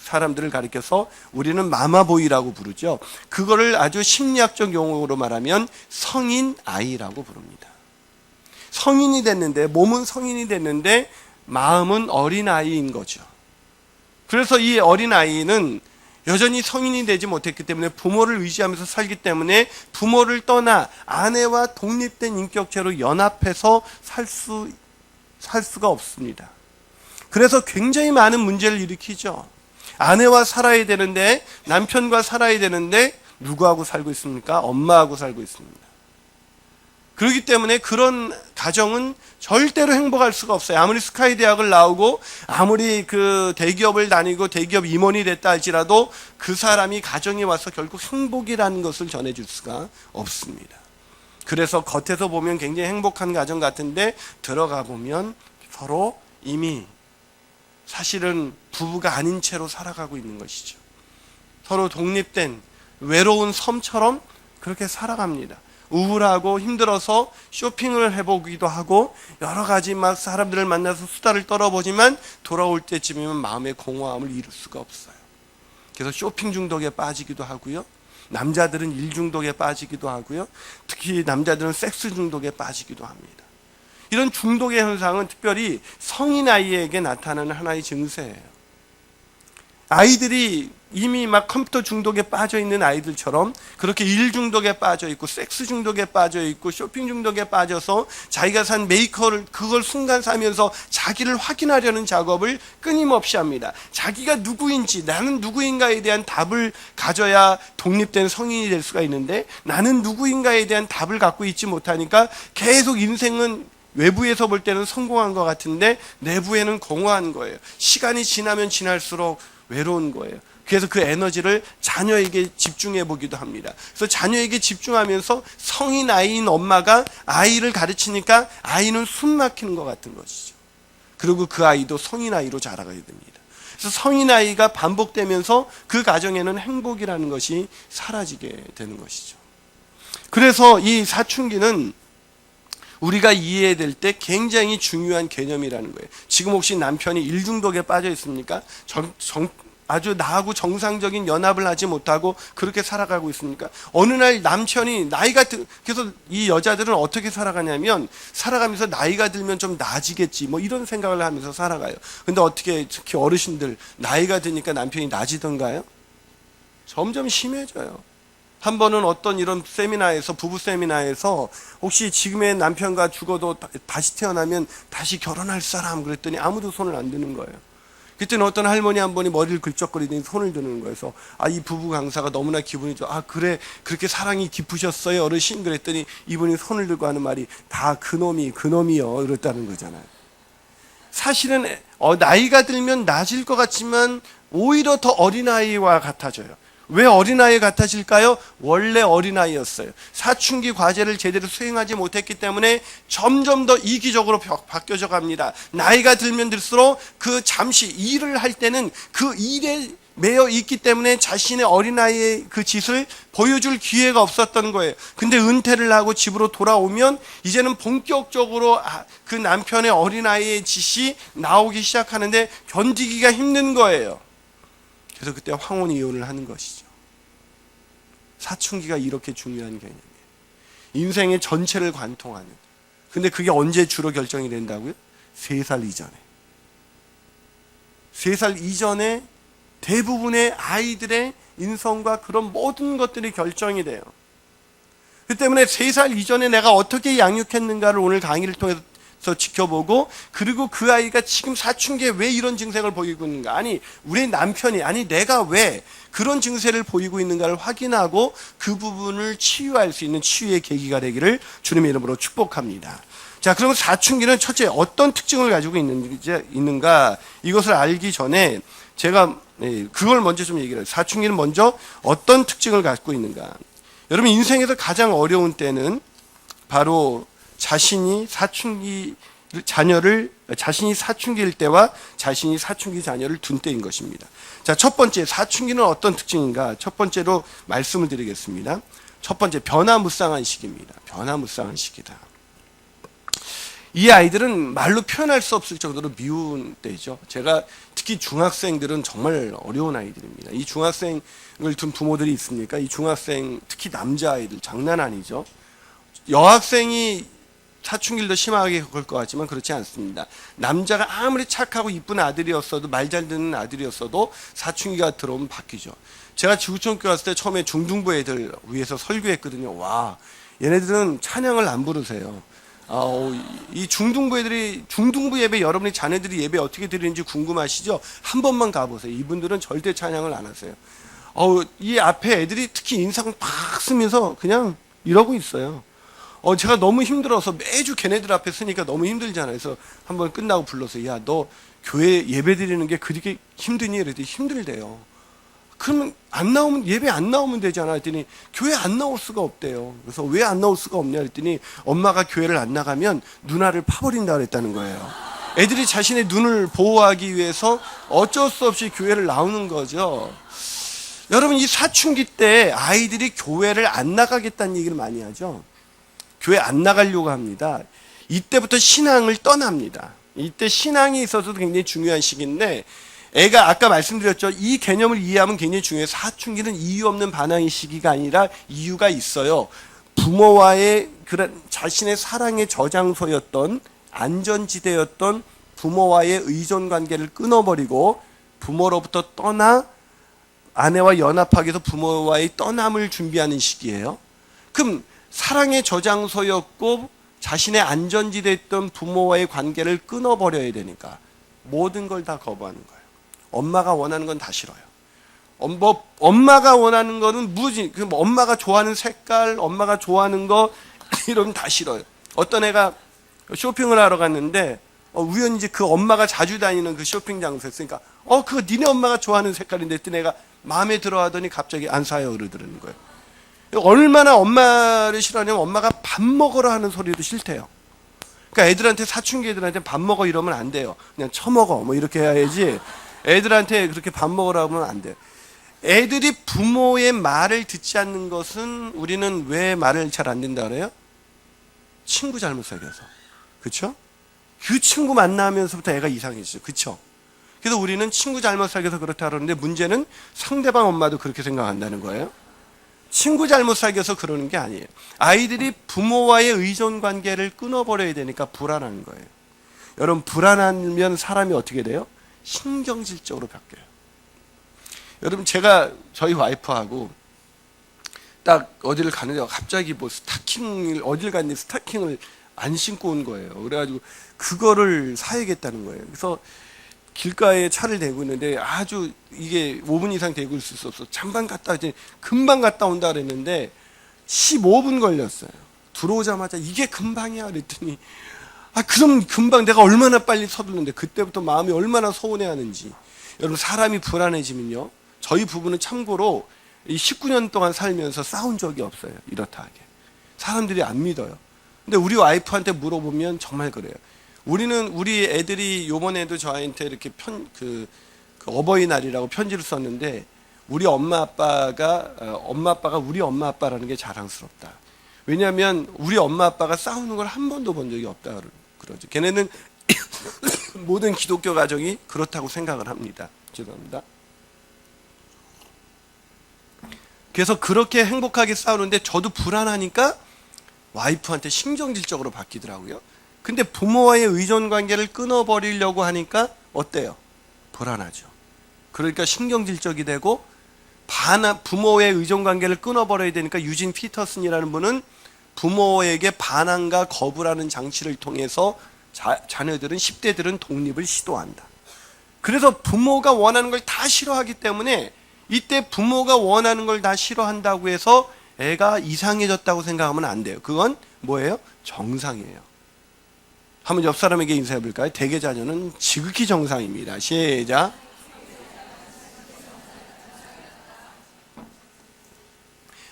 Speaker 2: 사람들을 가리켜서 우리는 마마보이라고 부르죠. 그거를 아주 심리학적 용어로 말하면 성인 아이라고 부릅니다. 성인이 됐는데 몸은 성인이 됐는데 마음은 어린 아이인 거죠. 그래서 이 어린 아이는 여전히 성인이 되지 못했기 때문에 부모를 의지하면서 살기 때문에 부모를 떠나 아내와 독립된 인격체로 연합해서 살 수가 없습니다. 그래서 굉장히 많은 문제를 일으키죠. 아내와 살아야 되는데 남편과 살아야 되는데 누구하고 살고 있습니까? 엄마하고 살고 있습니다. 그렇기 때문에 그런 가정은 절대로 행복할 수가 없어요. 아무리 스카이 대학을 나오고 아무리 그 대기업을 다니고 대기업 임원이 됐다 할지라도 그 사람이 가정에 와서 결국 행복이라는 것을 전해줄 수가 없습니다. 그래서 겉에서 보면 굉장히 행복한 가정 같은데 들어가 보면 서로 이미 사실은 부부가 아닌 채로 살아가고 있는 것이죠. 서로 독립된 외로운 섬처럼 그렇게 살아갑니다. 우울하고 힘들어서 쇼핑을 해보기도 하고 여러 가지 막 사람들을 만나서 수다를 떨어보지만 돌아올 때쯤이면 마음의 공허함을 이룰 수가 없어요. 그래서 쇼핑 중독에 빠지기도 하고요. 남자들은 일 중독에 빠지기도 하고요. 특히 남자들은 섹스 중독에 빠지기도 합니다. 이런 중독의 현상은 특별히 성인 아이에게 나타나는 하나의 증세예요. 아이들이 이미 막 컴퓨터 중독에 빠져 있는 아이들처럼 그렇게 일 중독에 빠져 있고 섹스 중독에 빠져 있고 쇼핑 중독에 빠져서 자기가 산 메이커를 그걸 순간 사면서 자기를 확인하려는 작업을 끊임없이 합니다. 자기가 누구인지 나는 누구인가에 대한 답을 가져야 독립된 성인이 될 수가 있는데 나는 누구인가에 대한 답을 갖고 있지 못하니까 계속 인생은 외부에서 볼 때는 성공한 것 같은데 내부에는 공허한 거예요. 시간이 지나면 지날수록 외로운 거예요. 그래서 그 에너지를 자녀에게 집중해 보기도 합니다. 그래서 자녀에게 집중하면서 성인 아이인 엄마가 아이를 가르치니까 아이는 숨 막히는 것 같은 것이죠. 그리고 그 아이도 성인 아이로 자라가게 됩니다. 그래서 성인 아이가 반복되면서 그 가정에는 행복이라는 것이 사라지게 되는 것이죠. 그래서 이 사춘기는 우리가 이해해야 될 때 굉장히 중요한 개념이라는 거예요. 지금 혹시 남편이 일 중독에 빠져 있습니까? 아주 나하고 정상적인 연합을 하지 못하고 그렇게 살아가고 있습니까? 어느 날 남편이 그래서 이 여자들은 어떻게 살아가냐면 살아가면서 나이가 들면 좀 나아지겠지 뭐 이런 생각을 하면서 살아가요. 근데 어떻게 특히 어르신들 나이가 드니까 남편이 나아지던가요? 점점 심해져요. 한 번은 어떤 이런 세미나에서 부부 세미나에서 혹시 지금의 남편과 죽어도 다시 태어나면 다시 결혼할 사람 그랬더니 아무도 손을 안 드는 거예요. 그때는 어떤 할머니 한 분이 머리를 긁적거리더니 손을 드는 거예요. 그래서 이 부부 강사가 너무나 기분이 좋아. 그래 그렇게 사랑이 깊으셨어요 어르신 그랬더니 이분이 손을 들고 하는 말이 다 그놈이요 이랬다는 거잖아요. 사실은 나이가 들면 나아질 것 같지만 오히려 더 어린아이와 같아져요. 왜 어린아이 같아질까요? 원래 어린아이였어요. 사춘기 과제를 제대로 수행하지 못했기 때문에 점점 더 이기적으로 바뀌어져 갑니다. 나이가 들면 들수록 그 잠시 일을 할 때는 그 일에 매여 있기 때문에 자신의 어린아이의 그 짓을 보여줄 기회가 없었던 거예요. 근데 은퇴를 하고 집으로 돌아오면 이제는 본격적으로 그 남편의 어린아이의 짓이 나오기 시작하는데 견디기가 힘든 거예요. 그래서 그때 황혼 이혼을 하는 것이죠. 사춘기가 이렇게 중요한 개념이에요. 인생의 전체를 관통하는. 근데 그게 언제 주로 결정이 된다고요? 3살 이전에. 3살 이전에 대부분의 아이들의 인성과 그런 모든 것들이 결정이 돼요. 그 때문에 3살 이전에 내가 어떻게 양육했는가를 오늘 강의를 통해서 지켜보고, 그리고 그 아이가 지금 사춘기에 왜 이런 증세를 보이고 있는가, 아니 우리 남편이, 아니 내가 왜 그런 증세를 보이고 있는가를 확인하고 그 부분을 치유할 수 있는 치유의 계기가 되기를 주님의 이름으로 축복합니다. 자, 그러면 사춘기는 첫째 어떤 특징을 가지고 있는가, 이것을 알기 전에 제가 그걸 먼저 좀 얘기를 해요. 사춘기는 먼저 어떤 특징을 갖고 있는가. 여러분, 인생에서 가장 어려운 때는 바로 자신이 사춘기일 때와 자신이 사춘기 자녀를 둔 때인 것입니다. 자, 첫 번째, 사춘기는 어떤 특징인가? 첫 번째로 말씀을 드리겠습니다. 첫 번째, 변화무쌍한 시기입니다. 변화무쌍한 시기다. 이 아이들은 말로 표현할 수 없을 정도로 미운 때죠. 제가 특히 중학생들은 정말 어려운 아이들입니다. 이 중학생을 둔 부모들이 있습니까? 이 중학생, 특히 남자아이들 장난 아니죠. 여학생이 사춘기를 더 심하게 겪을 것 같지만 그렇지 않습니다. 남자가 아무리 착하고 이쁜 아들이었어도, 말 잘 듣는 아들이었어도 사춘기가 들어오면 바뀌죠. 제가 지구촌교회 갔을 때 처음에 중등부 애들 위해서 설교했거든요. 와, 얘네들은 찬양을 안 부르세요. 이 중등부 애들이, 중등부 예배, 여러분이 자녀들이 예배 어떻게 드리는지 궁금하시죠? 한 번만 가보세요. 이분들은 절대 찬양을 안 하세요. 이 앞에 애들이 특히 인상 팍 쓰면서 그냥 이러고 있어요. 제가 너무 힘들어서 매주 걔네들 앞에 쓰니까 너무 힘들잖아요. 그래서 한번 끝나고 불러서, 야, 너 교회 예배 드리는 게 그렇게 힘드니? 그랬더니 힘들대요. 그러면 예배 안 나오면 되잖아 했더니 교회 안 나올 수가 없대요. 그래서 왜 안 나올 수가 없냐 했더니 엄마가 교회를 안 나가면 누나를 파버린다 그랬다는 거예요. 애들이 자신의 눈을 보호하기 위해서 어쩔 수 없이 교회를 나오는 거죠. 여러분, 이 사춘기 때 아이들이 교회를 안 나가겠다는 얘기를 많이 하죠. 교회 안 나가려고 합니다. 이때부터 신앙을 떠납니다. 이때 신앙이 있어서도 굉장히 중요한 시기인데, 애가 아까 말씀드렸죠. 이 개념을 이해하면 굉장히 중요해요. 사춘기는 이유 없는 반항의 시기가 아니라 이유가 있어요. 부모와의 그런 자신의 사랑의 저장소였던, 안전지대였던 부모와의 의존 관계를 끊어버리고 부모로부터 떠나 아내와 연합하기 위해서 부모와의 떠남을 준비하는 시기예요. 그럼 사랑의 저장소였고 자신의 안전지대였던 부모와의 관계를 끊어버려야 되니까 모든 걸 다 거부하는 거예요. 엄마가 원하는 건 다 싫어요. 엄마가 원하는 거는 무지, 엄마가 좋아하는 색깔, 엄마가 좋아하는 거 이러면 다 싫어요. 어떤 애가 쇼핑을 하러 갔는데 우연히 이제 그 엄마가 자주 다니는 그 쇼핑 장소였으니까 그거 니네 엄마가 좋아하는 색깔인데 했더니 애가 마음에 들어 하더니 갑자기 안 사요 그러더라는 거예요. 얼마나 엄마를 싫어하냐면 엄마가 밥 먹으라 하는 소리도 싫대요. 그러니까 애들한테, 사춘기 애들한테 밥 먹어 이러면 안 돼요. 그냥 처먹어 뭐 이렇게 해야지. 애들한테 그렇게 밥 먹으라고 하면 안 돼요. 애들이 부모의 말을 듣지 않는 것은, 우리는 왜 말을 잘 안 듣는다 그래요? 친구 잘못 사귀어서. 그렇죠? 그 친구 만나면서부터 애가 이상해지죠. 그렇죠? 그래서 우리는 친구 잘못 사귀어서 그렇다 그러는데, 문제는 상대방 엄마도 그렇게 생각한다는 거예요. 친구 잘못 사귀어서 그러는 게 아니에요. 아이들이 부모와의 의존 관계를 끊어버려야 되니까 불안한 거예요. 여러분, 불안하면 사람이 어떻게 돼요? 신경질적으로 바뀌어요. 여러분, 제가 저희 와이프하고 딱 어디를 가는데 갑자기 뭐 어딜 갔는데 스타킹을 안 신고 온 거예요. 그래가지고 그거를 사야겠다는 거예요. 그래서 길가에 차를 대고 있는데 아주 이게 5분 이상 대고 있을 수 없어. 잠깐 갔다 이제 금방 갔다 온다 그랬는데 15분 걸렸어요. 들어오자마자 이게 금방이야 그랬더니 그럼 금방, 내가 얼마나 빨리 서둘렀는데 그때부터 마음이 얼마나 서운해하는지. 여러분, 사람이 불안해지면요, 저희 부부는 참고로 이 19년 동안 살면서 싸운 적이 없어요. 이렇다 하게. 사람들이 안 믿어요. 근데 우리 와이프한테 물어보면 정말 그래요. 우리 애들이 요번에도 저한테 이렇게 그 어버이날이라고 편지를 썼는데, 우리 엄마 아빠가 우리 엄마 아빠라는 게 자랑스럽다. 왜냐하면 우리 엄마 아빠가 싸우는 걸 한 번도 본 적이 없다 그러죠. 걔네는 모든 기독교 가정이 그렇다고 생각을 합니다. 죄송합니다. 그래서 그렇게 행복하게 싸우는데 저도 불안하니까 와이프한테 신경질적으로 바뀌더라고요. 근데 부모와의 의존 관계를 끊어버리려고 하니까 어때요? 불안하죠. 그러니까 신경질적이 되고 부모의 의존 관계를 끊어버려야 되니까 유진 피터슨이라는 분은 부모에게 반항과 거부라는 장치를 통해서 자녀들은 10대들은 독립을 시도한다. 그래서 부모가 원하는 걸 다 싫어하기 때문에 이때 부모가 원하는 걸 다 싫어한다고 해서 애가 이상해졌다고 생각하면 안 돼요. 그건 뭐예요? 정상이에요. 한번 옆 사람에게 인사해 볼까요? 대개 자녀는 지극히 정상입니다. 시작.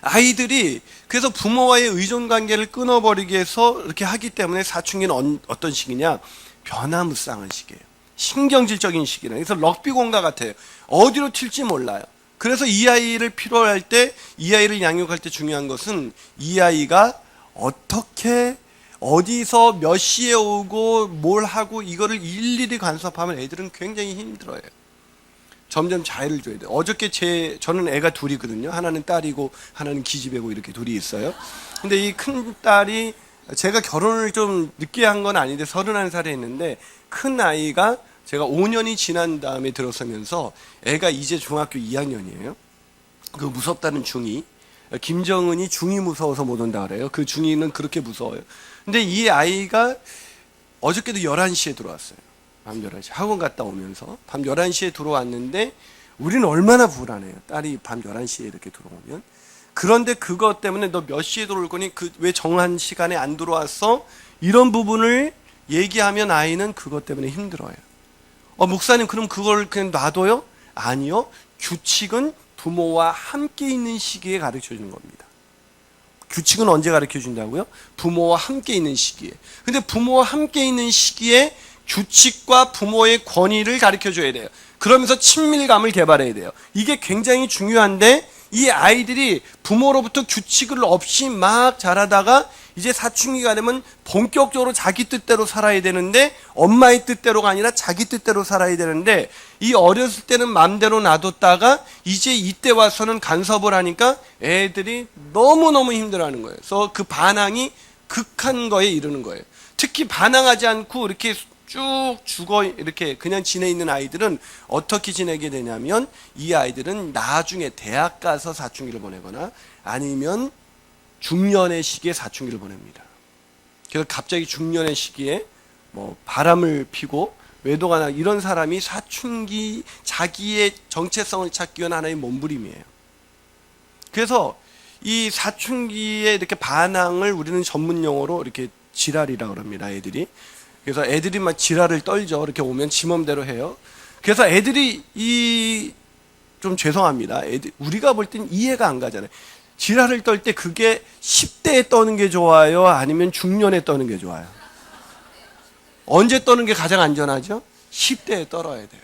Speaker 2: 아이들이 그래서 부모와의 의존 관계를 끊어버리기 위해서 이렇게 하기 때문에 사춘기는 어떤 시기냐? 변화무쌍한 시기예요. 신경질적인 시기라. 그래서 럭비공과 같아요. 어디로 튈지 몰라요. 그래서 이 아이를 필요할 때, 이 아이를 양육할 때 중요한 것은 이 아이가 어떻게, 어디서 몇 시에 오고 뭘 하고 이거를 일일이 간섭하면 애들은 굉장히 힘들어요. 점점 자유를 줘야 돼요. 어저께 저는 애가 둘이거든요. 하나는 딸이고 하나는 기집애고 이렇게 둘이 있어요. 근데 이 큰 딸이, 제가 결혼을 좀 늦게 한 건 아닌데 31살에 했는데, 큰 아이가 제가 5년이 지난 다음에 들어서면서 애가 이제 중학교 2학년이에요. 그 무섭다는 중2. 김정은이 중2 무서워서 못 온다 그래요. 그 중2는 그렇게 무서워요. 근데 이 아이가 어저께도 11시에 들어왔어요. 밤 11시. 학원 갔다 오면서 밤 11시에 들어왔는데 우리는 얼마나 불안해요. 딸이 밤 11시에 이렇게 들어오면. 그런데 그것 때문에 너 몇 시에 들어올 거니? 왜 정한 시간에 안 들어왔어? 이런 부분을 얘기하면 아이는 그것 때문에 힘들어요. 목사님 그럼 그걸 그냥 놔둬요? 아니요. 규칙은 부모와 함께 있는 시기에 가르쳐 주는 겁니다. 규칙은 언제 가르쳐 준다고요? 부모와 함께 있는 시기에. 근데 부모와 함께 있는 시기에 규칙과 부모의 권위를 가르쳐 줘야 돼요. 그러면서 친밀감을 개발해야 돼요. 이게 굉장히 중요한데 이 아이들이 부모로부터 규칙을 없이 막 자라다가 이제 사춘기가 되면 본격적으로 자기 뜻대로 살아야 되는데, 엄마의 뜻대로가 아니라 자기 뜻대로 살아야 되는데, 이 어렸을 때는 마음대로 놔뒀다가 이제 이때 와서는 간섭을 하니까 애들이 너무너무 힘들어하는 거예요. 그래서 그 반항이 극한 거에 이르는 거예요. 특히 반항하지 않고 이렇게 쭉 죽어 이렇게 그냥 지내 있는 아이들은 어떻게 지내게 되냐면, 이 아이들은 나중에 대학 가서 사춘기를 보내거나 아니면 중년의 시기에 사춘기를 보냅니다. 그래서 갑자기 중년의 시기에 뭐 바람을 피고 외도가 나, 이런 사람이 사춘기, 자기의 정체성을 찾기 위한 하나의 몸부림이에요. 그래서 이 사춘기에 이렇게 반항을 우리는 전문 용어로 이렇게 지랄이라고 합니다. 애들이. 그래서 애들이 막 지랄을 떨죠. 이렇게 오면 지 맘대로 해요. 그래서 애들이 좀 죄송합니다. 우리가 볼 땐 이해가 안 가잖아요. 지랄을 떨 때 그게 10대에 떠는 게 좋아요? 아니면 중년에 떠는 게 좋아요? 언제 떠는 게 가장 안전하죠? 10대에 떨어야 돼요.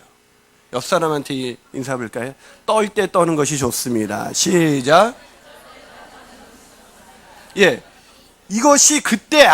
Speaker 2: 옆 사람한테 인사 볼까요? 떨 때 떠는 것이 좋습니다. 시작. 예. 이것이 그때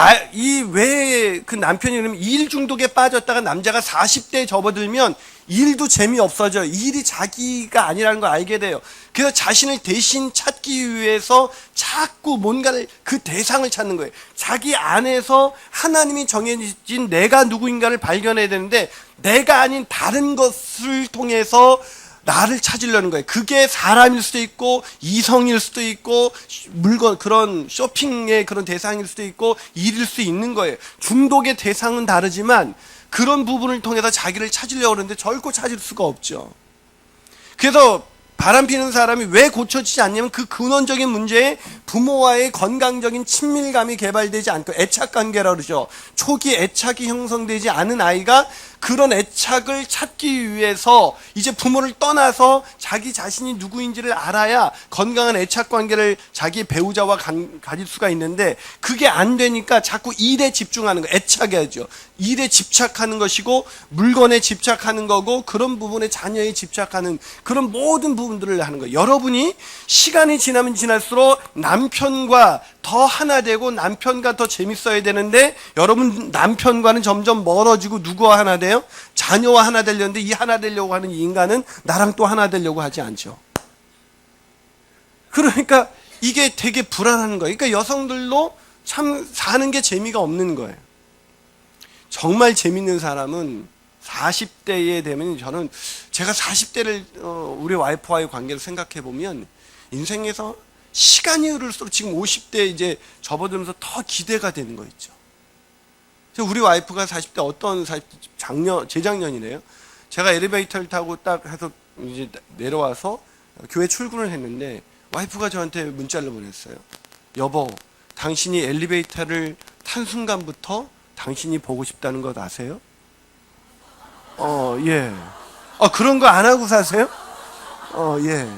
Speaker 2: 왜 그 남편이 그러면 일 중독에 빠졌다가 남자가 40대에 접어들면 일도 재미없어져요. 일이 자기가 아니라는 걸 알게 돼요. 그래서 자신을 대신 찾기 위해서 자꾸 뭔가를, 그 대상을 찾는 거예요. 자기 안에서 하나님이 정해진 내가 누구인가를 발견해야 되는데, 내가 아닌 다른 것을 통해서 나를 찾으려는 거예요. 그게 사람일 수도 있고 이성일 수도 있고 물건, 그런 쇼핑의 그런 대상일 수도 있고 일일 수도 있는 거예요. 중독의 대상은 다르지만 그런 부분을 통해서 자기를 찾으려고 하는데 결코 찾을 수가 없죠. 그래서 바람피는 사람이 왜 고쳐지지 않냐면 그 근원적인 문제에 부모와의 건강적인 친밀감이 개발되지 않고, 애착관계라고 그러죠. 초기 애착이 형성되지 않은 아이가 그런 애착을 찾기 위해서 이제 부모를 떠나서 자기 자신이 누구인지를 알아야 건강한 애착 관계를 자기 배우자와 가질 수가 있는데, 그게 안 되니까 자꾸 일에 집중하는 거, 애착이죠. 일에 집착하는 것이고 물건에 집착하는 거고, 그런 부분에 자녀에 집착하는 그런 모든 부분들을 하는 거예요. 여러분이 시간이 지나면 지날수록 남편과 더 하나 되고 남편과 더 재밌어야 되는데, 여러분 남편과는 점점 멀어지고 누구와 하나 돼요? 자녀와 하나 되려는데, 이 하나 되려고 하는 이 인간은 나랑 또 하나 되려고 하지 않죠. 그러니까 이게 되게 불안한 거예요. 그러니까 여성들도 참 사는 게 재미가 없는 거예요. 정말 재밌는 사람은 40대에 되면, 저는 제가 40대를 우리 와이프와의 관계를 생각해 보면 인생에서 시간이 흐를수록 지금 50대 이제 접어들면서 더 기대가 되는 거 있죠. 우리 와이프가 40대 어떤 40대 재작년이네요. 제가 엘리베이터를 타고 딱 해서 이제 내려와서 교회 출근을 했는데 와이프가 저한테 문자를 보냈어요. 여보, 당신이 엘리베이터를 탄 순간부터 당신이 보고 싶다는 것 아세요? 예. 그런 거 안 하고 사세요? 예.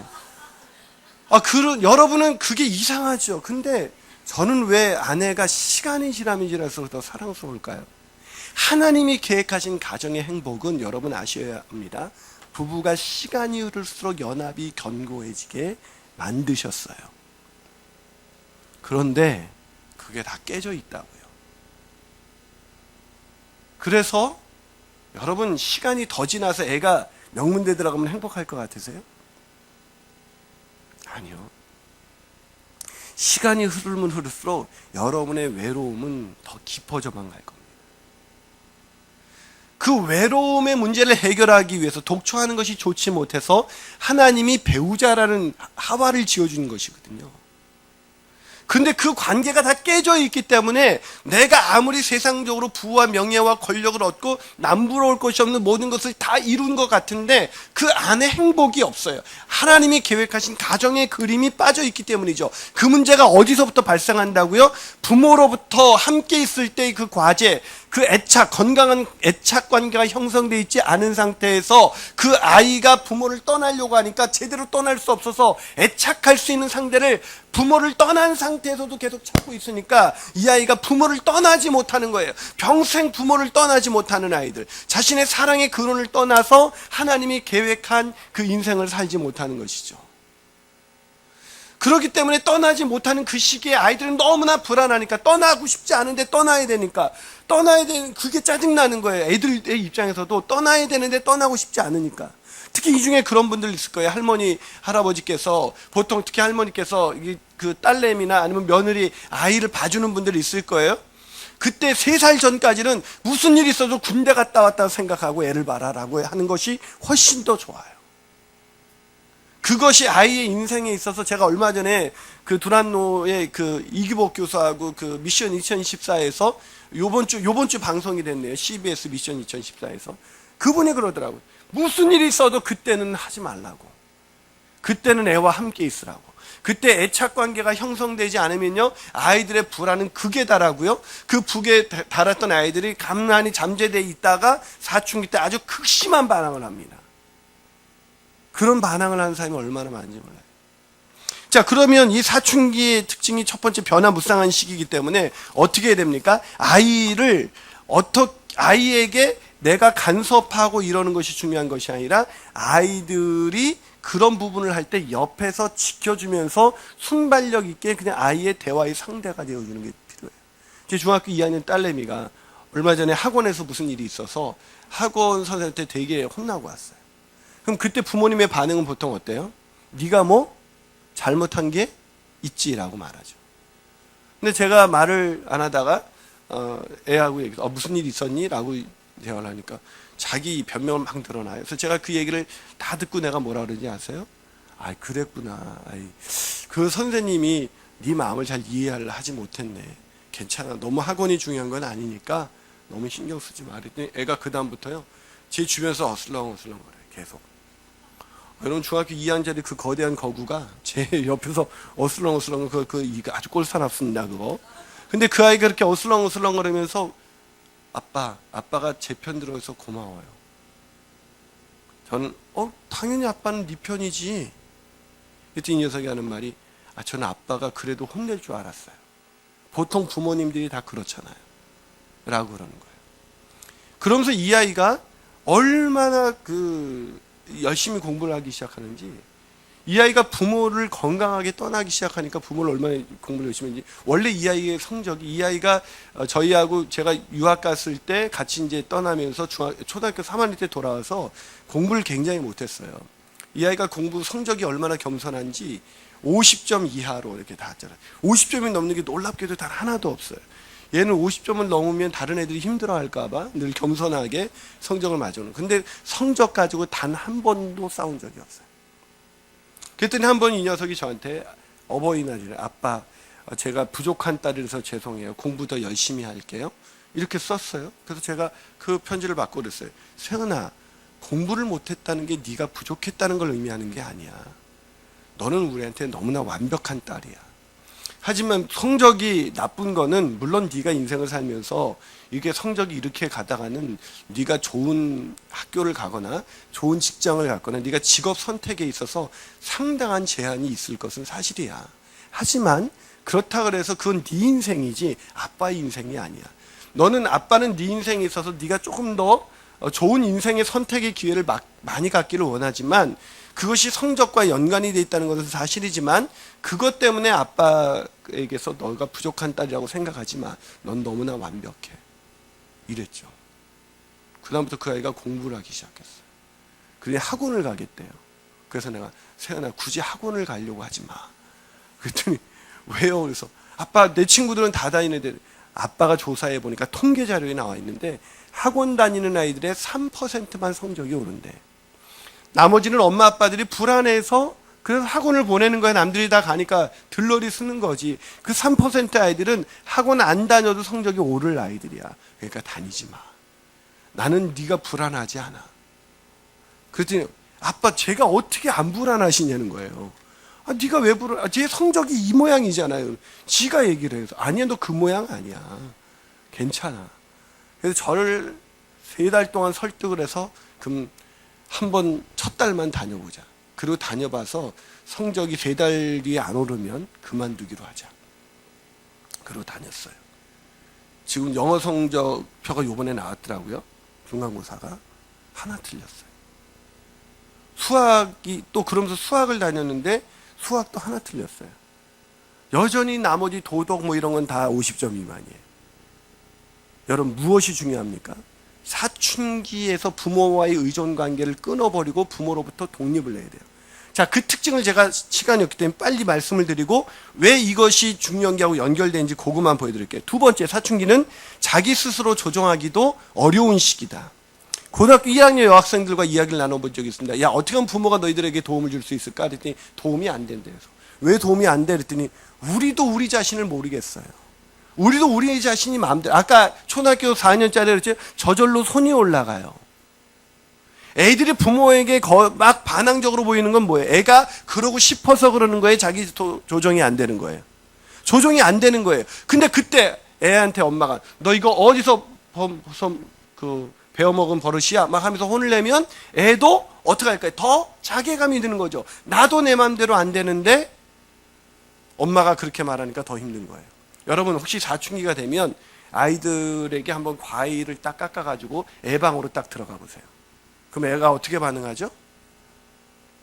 Speaker 2: 여러분은 그게 이상하죠. 근데 저는 왜 아내가 시간이 지나면 지날수록 더 사랑스러울까요? 하나님이 계획하신 가정의 행복은 여러분 아셔야 합니다. 부부가 시간이 흐를수록 연합이 견고해지게 만드셨어요. 그런데 그게 다 깨져 있다고요. 그래서 여러분, 시간이 더 지나서 애가 명문대 들어가면 행복할 것 같으세요? 아니요. 시간이 흐르면 흐를수록 여러분의 외로움은 더 깊어져만 갈 겁니다. 그 외로움의 문제를 해결하기 위해서 독초하는 것이 좋지 못해서 하나님이 배우자라는 하와를 지어주는 것이거든요. 근데 그 관계가 다 깨져 있기 때문에 내가 아무리 세상적으로 부와 명예와 권력을 얻고 남부러울 것이 없는 모든 것을 다 이룬 것 같은데 그 안에 행복이 없어요. 하나님이 계획하신 가정의 그림이 빠져 있기 때문이죠. 그 문제가 어디서부터 발생한다고요? 부모로부터 함께 있을 때의 그 과제, 그 애착, 건강한 애착 관계가 형성되어 있지 않은 상태에서 그 아이가 부모를 떠나려고 하니까 제대로 떠날 수 없어서 애착할 수 있는 상대를 부모를 떠난 상태에서도 계속 찾고 있으니까 이 아이가 부모를 떠나지 못하는 거예요. 평생 부모를 떠나지 못하는 아이들, 자신의 사랑의 근원을 떠나서 하나님이 계획한 그 인생을 살지 못하는 것이죠. 그렇기 때문에 떠나지 못하는 그 시기에 아이들은 너무나 불안하니까, 떠나고 싶지 않은데 떠나야 되니까, 떠나야 되는 그게 짜증나는 거예요. 애들의 입장에서도 떠나야 되는데 떠나고 싶지 않으니까. 특히 이 중에 그런 분들 있을 거예요. 할머니, 할아버지께서, 보통 특히 할머니께서 그 딸내미나 아니면 며느리 아이를 봐주는 분들이 있을 거예요. 그때 3살 전까지는 무슨 일이 있어도 군대 갔다 왔다고 생각하고 애를 봐라라고 하는 것이 훨씬 더 좋아요. 그것이 아이의 인생에 있어서, 제가 얼마 전에 그 두란노의 그 이규복 교수하고 그 미션 2014에서 요번 주 방송이 됐네요. CBS 미션 2014에서. 그분이 그러더라고요. 무슨 일이 있어도 그때는 하지 말라고. 그때는 애와 함께 있으라고. 그때 애착 관계가 형성되지 않으면요, 아이들의 불안은 극에 달하고요. 그 북에 달았던 아이들이 가만히 잠재되어 있다가 사춘기 때 아주 극심한 반항을 합니다. 그런 반항을 하는 사람이 얼마나 많은지 몰라요. 자, 그러면 이 사춘기의 특징이 첫 번째 변화무쌍한 시기이기 때문에 어떻게 해야 됩니까? 아이에게 내가 간섭하고 이러는 것이 중요한 것이 아니라 아이들이 그런 부분을 할 때 옆에서 지켜주면서 순발력 있게 그냥 아이의 대화의 상대가 되어주는 게 필요해요. 제 중학교 2학년 딸내미가 얼마 전에 학원에서 무슨 일이 있어서 학원 선생님한테 되게 혼나고 왔어요. 그럼 그때 부모님의 반응은 보통 어때요? 네가 뭐 잘못한 게 있지라고 말하죠. 근데 제가 말을 안 하다가 애하고 얘기해서 무슨 일 있었니? 라고 대화를 하니까 자기 변명을 막 드러나요. 그래서 제가 그 얘기를 다 듣고 내가 뭐라 그러지 아세요? 아, 그랬구나. 그 선생님이 네 마음을 잘 이해를 하지 못했네. 괜찮아. 너무 학원이 중요한 건 아니니까 너무 신경 쓰지 마. 그랬더니 애가 그 다음부터요, 제 주변에서 어슬렁어슬렁 거려요. 계속. 여러분, 중학교 2학년짜리 그 거대한 거구가 제 옆에서 어슬렁어슬렁 이거 아주 꼴사납습니다, 그거. 근데 그 아이가 그렇게 어슬렁어슬렁 거리면서 아빠가 제 편 들어서 고마워요. 저는 당연히 아빠는 네 편이지. 그랬더니 이 녀석이 하는 말이 저는 아빠가 그래도 혼낼 줄 알았어요. 보통 부모님들이 다 그렇잖아요. 라고 그러는 거예요. 그러면서 이 아이가 얼마나 열심히 공부를 하기 시작하는지, 이 아이가 부모를 건강하게 떠나기 시작하니까 부모를 얼마나 공부를 열심히 했는지. 원래 이 아이의 성적이, 이 아이가 저희하고 제가 유학 갔을 때 같이 이제 떠나면서 초등학교 3학년 때 돌아와서 공부를 굉장히 못했어요. 이 아이가 공부 성적이 얼마나 겸손한지 50점 이하로 이렇게 나왔잖아요. 50점이 넘는 게 놀랍게도 단 하나도 없어요. 얘는 50점을 넘으면 다른 애들이 힘들어할까봐 늘 겸손하게 성적을 맞아오는. 근데 성적 가지고 단 한 번도 싸운 적이 없어요. 그랬더니 한 번 이 녀석이 저한테 어버이날이래. 아빠, 제가 부족한 딸이라서 죄송해요. 공부 더 열심히 할게요. 이렇게 썼어요. 그래서 제가 그 편지를 받고 그랬어요. 세은아, 공부를 못했다는 게 네가 부족했다는 걸 의미하는 게 아니야. 너는 우리한테 너무나 완벽한 딸이야. 하지만 성적이 나쁜 거는 물론 네가 인생을 살면서 이게 성적이 이렇게 가다가는 네가 좋은 학교를 가거나 좋은 직장을 갖거나 네가 직업 선택에 있어서 상당한 제한이 있을 것은 사실이야. 하지만 그렇다 그래서 그건 네 인생이지 아빠의 인생이 아니야. 아빠는 네 인생에 있어서 네가 조금 더 좋은 인생의 선택의 기회를 많이 갖기를 원하지만 그것이 성적과 연관이 돼 있다는 것은 사실이지만 그것 때문에 아빠에게서 너가 부족한 딸이라고 생각하지 마. 넌 너무나 완벽해. 이랬죠. 그다음부터 그 아이가 공부를 하기 시작했어요. 그게 학원을 가겠대요. 그래서 내가 세연아 굳이 학원을 가려고 하지 마. 그랬더니 왜요? 그래서 아빠 내 친구들은 다 다니는데 아빠가 조사해 보니까 통계 자료에 나와 있는데 학원 다니는 아이들의 3%만 성적이 오른대. 나머지는 엄마 아빠들이 불안해서 그래서 학원을 보내는 거야. 남들이 다 가니까 들러리 쓰는 거지. 그 3% 아이들은 학원 안 다녀도 성적이 오를 아이들이야. 그러니까 다니지 마. 나는 네가 불안하지 않아. 그랬더니 아빠 제가 어떻게 안 불안하시냐는 거예요. 네가 왜 불안? 제 성적이 이 모양이잖아요. 지가 얘기를 해서 아니야 너 그 모양 아니야. 괜찮아. 그래서 저를 3달 동안 설득을 해서 그럼 한번 첫 달만 다녀보자. 그리고 다녀봐서 성적이 3달 뒤에 안 오르면 그만두기로 하자. 그리고 다녔어요. 지금 영어 성적표가 요번에 나왔더라고요. 중간고사가 하나 틀렸어요. 수학이 또 그러면서 수학을 다녔는데 수학도 하나 틀렸어요. 여전히 나머지 도덕 뭐 이런 건 다 50점 미만이에요. 여러분 무엇이 중요합니까? 사춘기에서 부모와의 의존 관계를 끊어버리고 부모로부터 독립을 해야 돼요. 자, 그 특징을 제가 시간이 없기 때문에 빨리 말씀을 드리고 왜 이것이 중년기하고 연결되는지 그것만 보여드릴게요. 두 번째, 사춘기는 자기 스스로 조정하기도 어려운 시기다. 고등학교 2학년 여학생들과 이야기를 나눠본 적이 있습니다. 야, 어떻게 하면 부모가 너희들에게 도움을 줄 수 있을까? 그랬더니 도움이 안 된대요. 왜 도움이 안 돼? 그랬더니 우리도 우리 자신을 모르겠어요. 우리도 우리 자신이 마음대로, 아까 초등학교 4학년짜리 그랬죠? 저절로 손이 올라가요. 애들이 부모에게 막 반항적으로 보이는 건 뭐예요? 애가 그러고 싶어서 그러는 거예요? 자기 조정이 안 되는 거예요? 조정이 안 되는 거예요. 근데 그때 애한테 엄마가 너 이거 어디서 배워먹은 버릇이야? 막 하면서 혼을 내면 애도 어떻게 할까요? 더 자괴감이 드는 거죠. 나도 내 마음대로 안 되는데 엄마가 그렇게 말하니까 더 힘든 거예요. 여러분 혹시 사춘기가 되면 아이들에게 한번 과일을 딱 깎아가지고 애 방으로 딱 들어가 보세요. 그럼 애가 어떻게 반응하죠?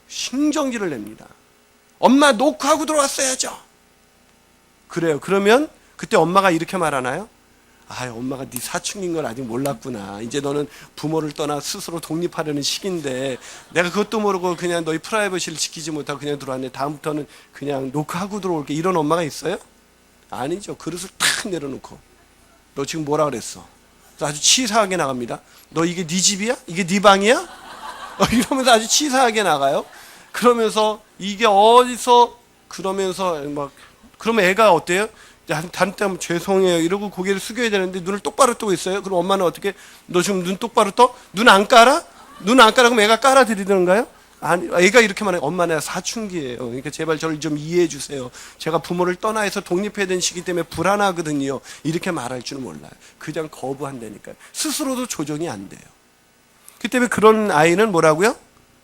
Speaker 2: 신경질을 냅니다. 엄마 녹화하고 들어왔어야죠. 그래요. 그러면 그때 엄마가 이렇게 말하나요? 엄마가 네 사춘기인 걸 아직 몰랐구나. 이제 너는 부모를 떠나 스스로 독립하려는 시기인데 내가 그것도 모르고 그냥 너희 프라이버시를 지키지 못하고 그냥 들어왔네. 다음부터는 그냥 녹화하고 들어올게. 이런 엄마가 있어요? 아니죠. 그릇을 탁 내려놓고 너 지금 뭐라 그랬어? 아주 치사하게 나갑니다. 너 이게 네 집이야? 이게 네 방이야? 이러면서 아주 치사하게 나가요. 그러면서 이게 어디서 그러면서 막 그러면 애가 어때요? 다른 때 하면 죄송해요 이러고 고개를 숙여야 되는데 눈을 똑바로 뜨고 있어요. 그럼 엄마는 어떻게 너 지금 눈 똑바로 떠? 눈 안 깔아? 눈 안 깔아 그럼 애가 깔아드리던가요? 아니, 애가 이렇게 말해. 엄마 내가 사춘기예요. 그러니까 제발 저를 좀 이해해 주세요. 제가 부모를 떠나서 독립해야 되는 시기 때문에 불안하거든요. 이렇게 말할 줄은 몰라요. 그냥 거부한다니까요. 스스로도 조정이 안 돼요. 그 때문에 그런 아이는 뭐라고요?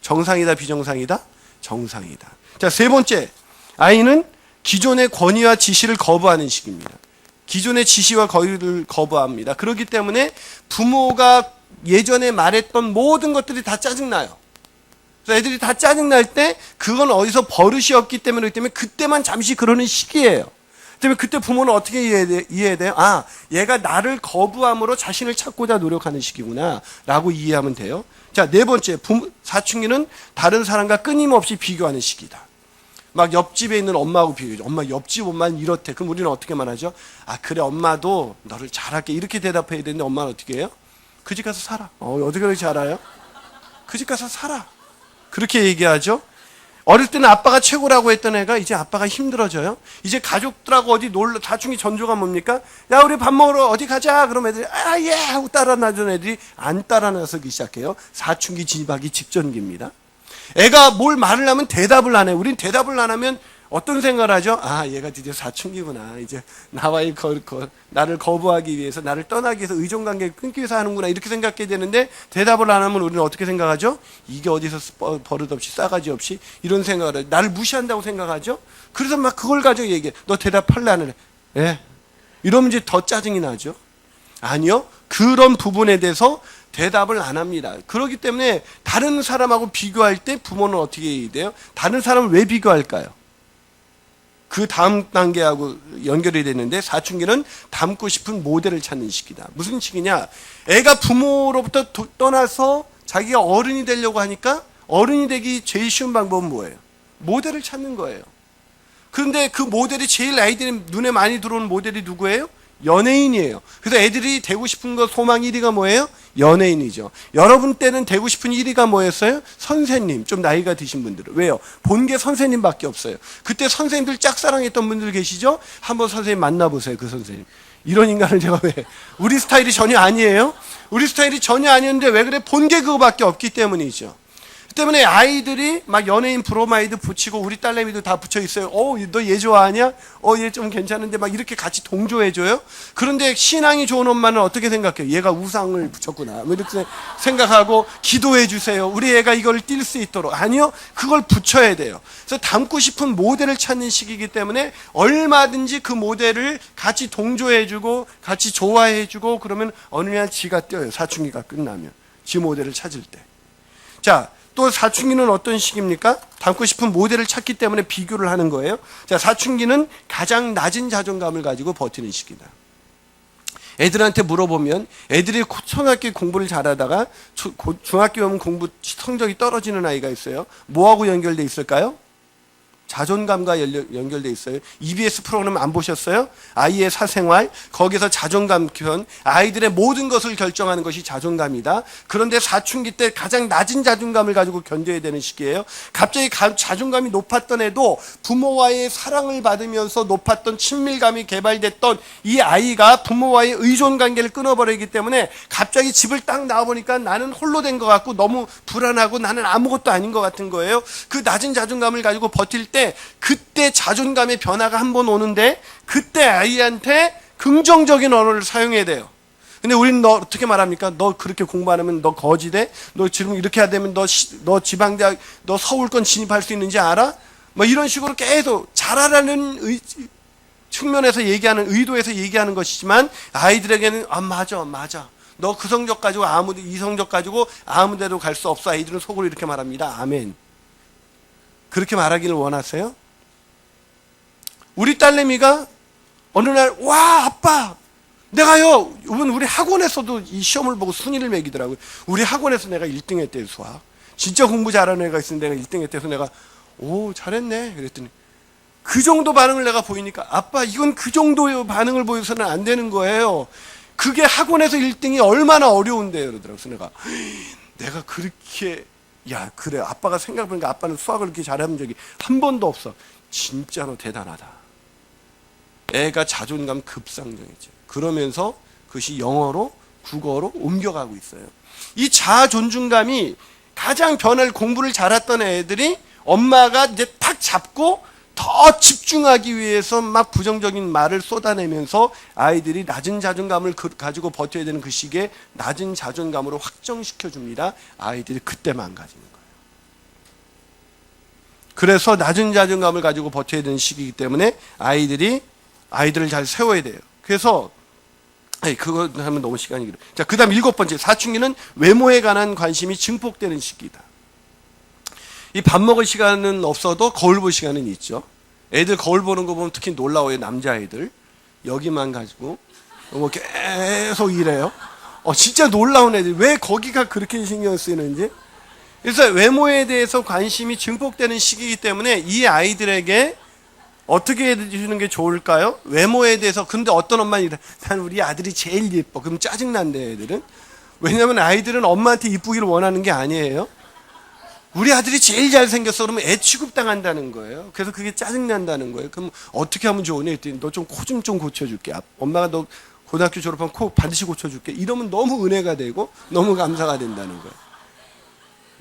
Speaker 2: 정상이다, 비정상이다? 정상이다. 자, 세 번째, 아이는 기존의 권위와 지시를 거부하는 시기입니다. 기존의 지시와 권위를 거부합니다. 그렇기 때문에 부모가 예전에 말했던 모든 것들이 다 짜증나요. 그래서 애들이 다 짜증날 때 그건 어디서 버릇이었기 때문에 그렇기 때문에 그때만 잠시 그러는 시기예요. 때문에 그때 부모는 어떻게 이해해야 돼요? 아, 얘가 나를 거부함으로 자신을 찾고자 노력하는 시기구나 라고 이해하면 돼요. 자, 네 번째, 사춘기는 다른 사람과 끊임없이 비교하는 시기다. 막 옆집에 있는 엄마하고 비교해줘. 엄마 옆집 엄마는 이렇대. 그럼 우리는 어떻게 말하죠? 아, 그래, 엄마도 너를 잘할게. 이렇게 대답해야 되는데 엄마는 어떻게 해요? 그 집 가서 살아. 어떻게 그렇게 알아요? 그 집 가서 살아. 그렇게 얘기하죠. 어릴 때는 아빠가 최고라고 했던 애가 이제 아빠가 힘들어져요. 이제 가족들하고 어디 놀러, 사춘기 전조가 뭡니까? 야, 우리 밥 먹으러 어디 가자. 그럼 애들이 아, 예 하고 따라나던 애들이 안 따라나서기 시작해요. 사춘기 진입하기 직전기입니다. 애가 뭘 말을 하면 대답을 안 해요. 우린 대답을 안 하면 어떤 생각을 하죠? 아, 얘가 드디어 사춘기구나. 이제 나와의 나를 거부하기 위해서, 나를 떠나기 위해서, 의존관계를 끊기 위해서 하는구나. 이렇게 생각해야 되는데 대답을 안 하면 우리는 어떻게 생각하죠? 이게 어디서 버릇없이 싸가지 없이 이런 생각을 해요. 나를 무시한다고 생각하죠? 그래서 막 그걸 가지고 얘기해. 너 대답할래 안 할래? 예. 이러면 이제 더 짜증이 나죠. 아니요. 그런 부분에 대해서 대답을 안 합니다. 그렇기 때문에 다른 사람하고 비교할 때 부모는 어떻게 해야 돼요? 다른 사람을 왜 비교할까요? 그 다음 단계하고 연결이 되는데 사춘기는 닮고 싶은 모델을 찾는 시기다. 무슨 시기냐? 애가 부모로부터 떠나서 자기가 어른이 되려고 하니까 어른이 되기 제일 쉬운 방법은 뭐예요? 모델을 찾는 거예요. 그런데 그 모델이 제일 아이들이 눈에 많이 들어오는 모델이 누구예요? 연예인이에요. 그래서 애들이 되고 싶은 거 소망 1위가 뭐예요? 연예인이죠. 여러분 때는 되고 싶은 1위가 뭐였어요? 선생님. 좀 나이가 드신 분들은. 왜요? 본 게 선생님밖에 없어요. 그때 선생님들 짝사랑했던 분들 계시죠? 한번 선생님 만나보세요. 그 선생님. 이런 인간을 제가 왜? 우리 스타일이 전혀 아니에요? 우리 스타일이 전혀 아니었는데 왜 그래? 본 게 그거밖에 없기 때문이죠. 그 때문에 아이들이 막 연예인 브로마이드 붙이고 우리 딸내미도 다 붙여 있어요. 너 얘 좋아하냐? 얘 좀 괜찮은데 막 이렇게 같이 동조해줘요. 그런데 신앙이 좋은 엄마는 어떻게 생각해요? 얘가 우상을 붙였구나. 뭐 이렇게 생각하고 기도해 주세요. 우리 애가 이걸 띌 수 있도록. 아니요. 그걸 붙여야 돼요. 그래서 닮고 싶은 모델을 찾는 시기이기 때문에 얼마든지 그 모델을 같이 동조해주고 같이 좋아해주고 그러면 어느 날 지가 뛰어요. 사춘기가 끝나면. 지 모델을 찾을 때. 자, 또 사춘기는 어떤 시기입니까? 닮고 싶은 모델을 찾기 때문에 비교를 하는 거예요. 자, 사춘기는 가장 낮은 자존감을 가지고 버티는 시기다. 애들한테 물어보면 애들이 초등학교 공부를 잘하다가 중학교 오면 공부 성적이 떨어지는 아이가 있어요. 뭐하고 연결돼 있을까요? 자존감과 연결돼 있어요. EBS 프로그램 안 보셨어요? 아이의 사생활, 거기서 자존감 편, 아이들의 모든 것을 결정하는 것이 자존감이다. 그런데 사춘기 때 가장 낮은 자존감을 가지고 견뎌야 되는 시기예요. 갑자기 자존감이 높았던 애도 부모와의 사랑을 받으면서 높았던 친밀감이 개발됐던 이 아이가 부모와의 의존 관계를 끊어버리기 때문에 갑자기 집을 딱 나와보니까 나는 홀로 된 것 같고 너무 불안하고 나는 아무것도 아닌 것 같은 거예요. 그 낮은 자존감을 가지고 버틸 때 그때 자존감의 변화가 한 번 오는데 그때 아이한테 긍정적인 언어를 사용해야 돼요. 근데 우리는 너 어떻게 말합니까? 너 그렇게 공부 안 하면 너 거지돼? 너 지금 이렇게 해야 되면 너 지방대학, 너 서울권 진입할 수 있는지 알아? 뭐 이런 식으로 계속 잘하라는 측면에서 얘기하는, 의도에서 얘기하는 것이지만 아이들에게는 맞아. 너 그 성적 가지고 이 성적 가지고 아무 데도 갈 수 없어. 아이들은 속으로 이렇게 말합니다. 아멘. 그렇게 말하기를 원하세요? 우리 딸내미가 어느 날 와 아빠 내가요 이번 우리 학원에서도 이 시험을 보고 순위를 매기더라고요. 우리 학원에서 내가 1등 했대요. 수학 진짜 공부 잘하는 애가 있으면 내가 1등 했대서 내가 오 잘했네 그랬더니 그 정도 반응을 내가 보이니까 아빠 이건 그 정도의 반응을 보여서는 안 되는 거예요. 그게 학원에서 1등이 얼마나 어려운데요 그러더라고요. 그래서 내가 그렇게 야 그래 아빠가 생각해보니까 아빠는 수학을 그렇게 잘해본 적이 한 번도 없어. 진짜로 대단하다. 애가 자존감 급상승했죠. 그러면서 그것이 영어로 국어로 옮겨가고 있어요. 이 자존중감이 가장 공부를 잘했던 애들이 엄마가 이제 탁 잡고 더 집중하기 위해서 막 부정적인 말을 쏟아내면서 아이들이 낮은 자존감을 가지고 버텨야 되는 그 시기에 낮은 자존감으로 확정시켜 줍니다. 아이들이 그때 망가지는 거예요. 그래서 낮은 자존감을 가지고 버텨야 되는 시기이기 때문에 아이들을 잘 세워야 돼요. 그래서 그거 하면 너무 시간이 길어. 자, 그다음 7번째, 사춘기는 외모에 관한 관심이 증폭되는 시기다. 이 밥 먹을 시간은 없어도 거울 볼 시간은 있죠. 애들 거울 보는 거 보면 특히 놀라워요. 남자애들 여기만 가지고 뭐 계속 이래요. 진짜 놀라운 애들. 왜 거기가 그렇게 신경 쓰이는지. 그래서 외모에 대해서 관심이 증폭되는 시기이기 때문에 이 아이들에게 어떻게 해주는 게 좋을까요? 외모에 대해서. 근데 어떤 엄마는 이래, 난 우리 아들이 제일 예뻐. 그럼 짜증난대, 애들은. 왜냐면 아이들은 엄마한테 이쁘기를 원하는 게 아니에요. 우리 아들이 제일 잘생겼어 그러면 애 취급당한다는 거예요. 그래서 그게 짜증난다는 거예요. 그럼 어떻게 하면 좋으니? 했더니 너 좀 코 좀 고쳐줄게. 엄마가 너 고등학교 졸업하면 코 반드시 고쳐줄게. 이러면 너무 은혜가 되고 너무 감사가 된다는 거예요.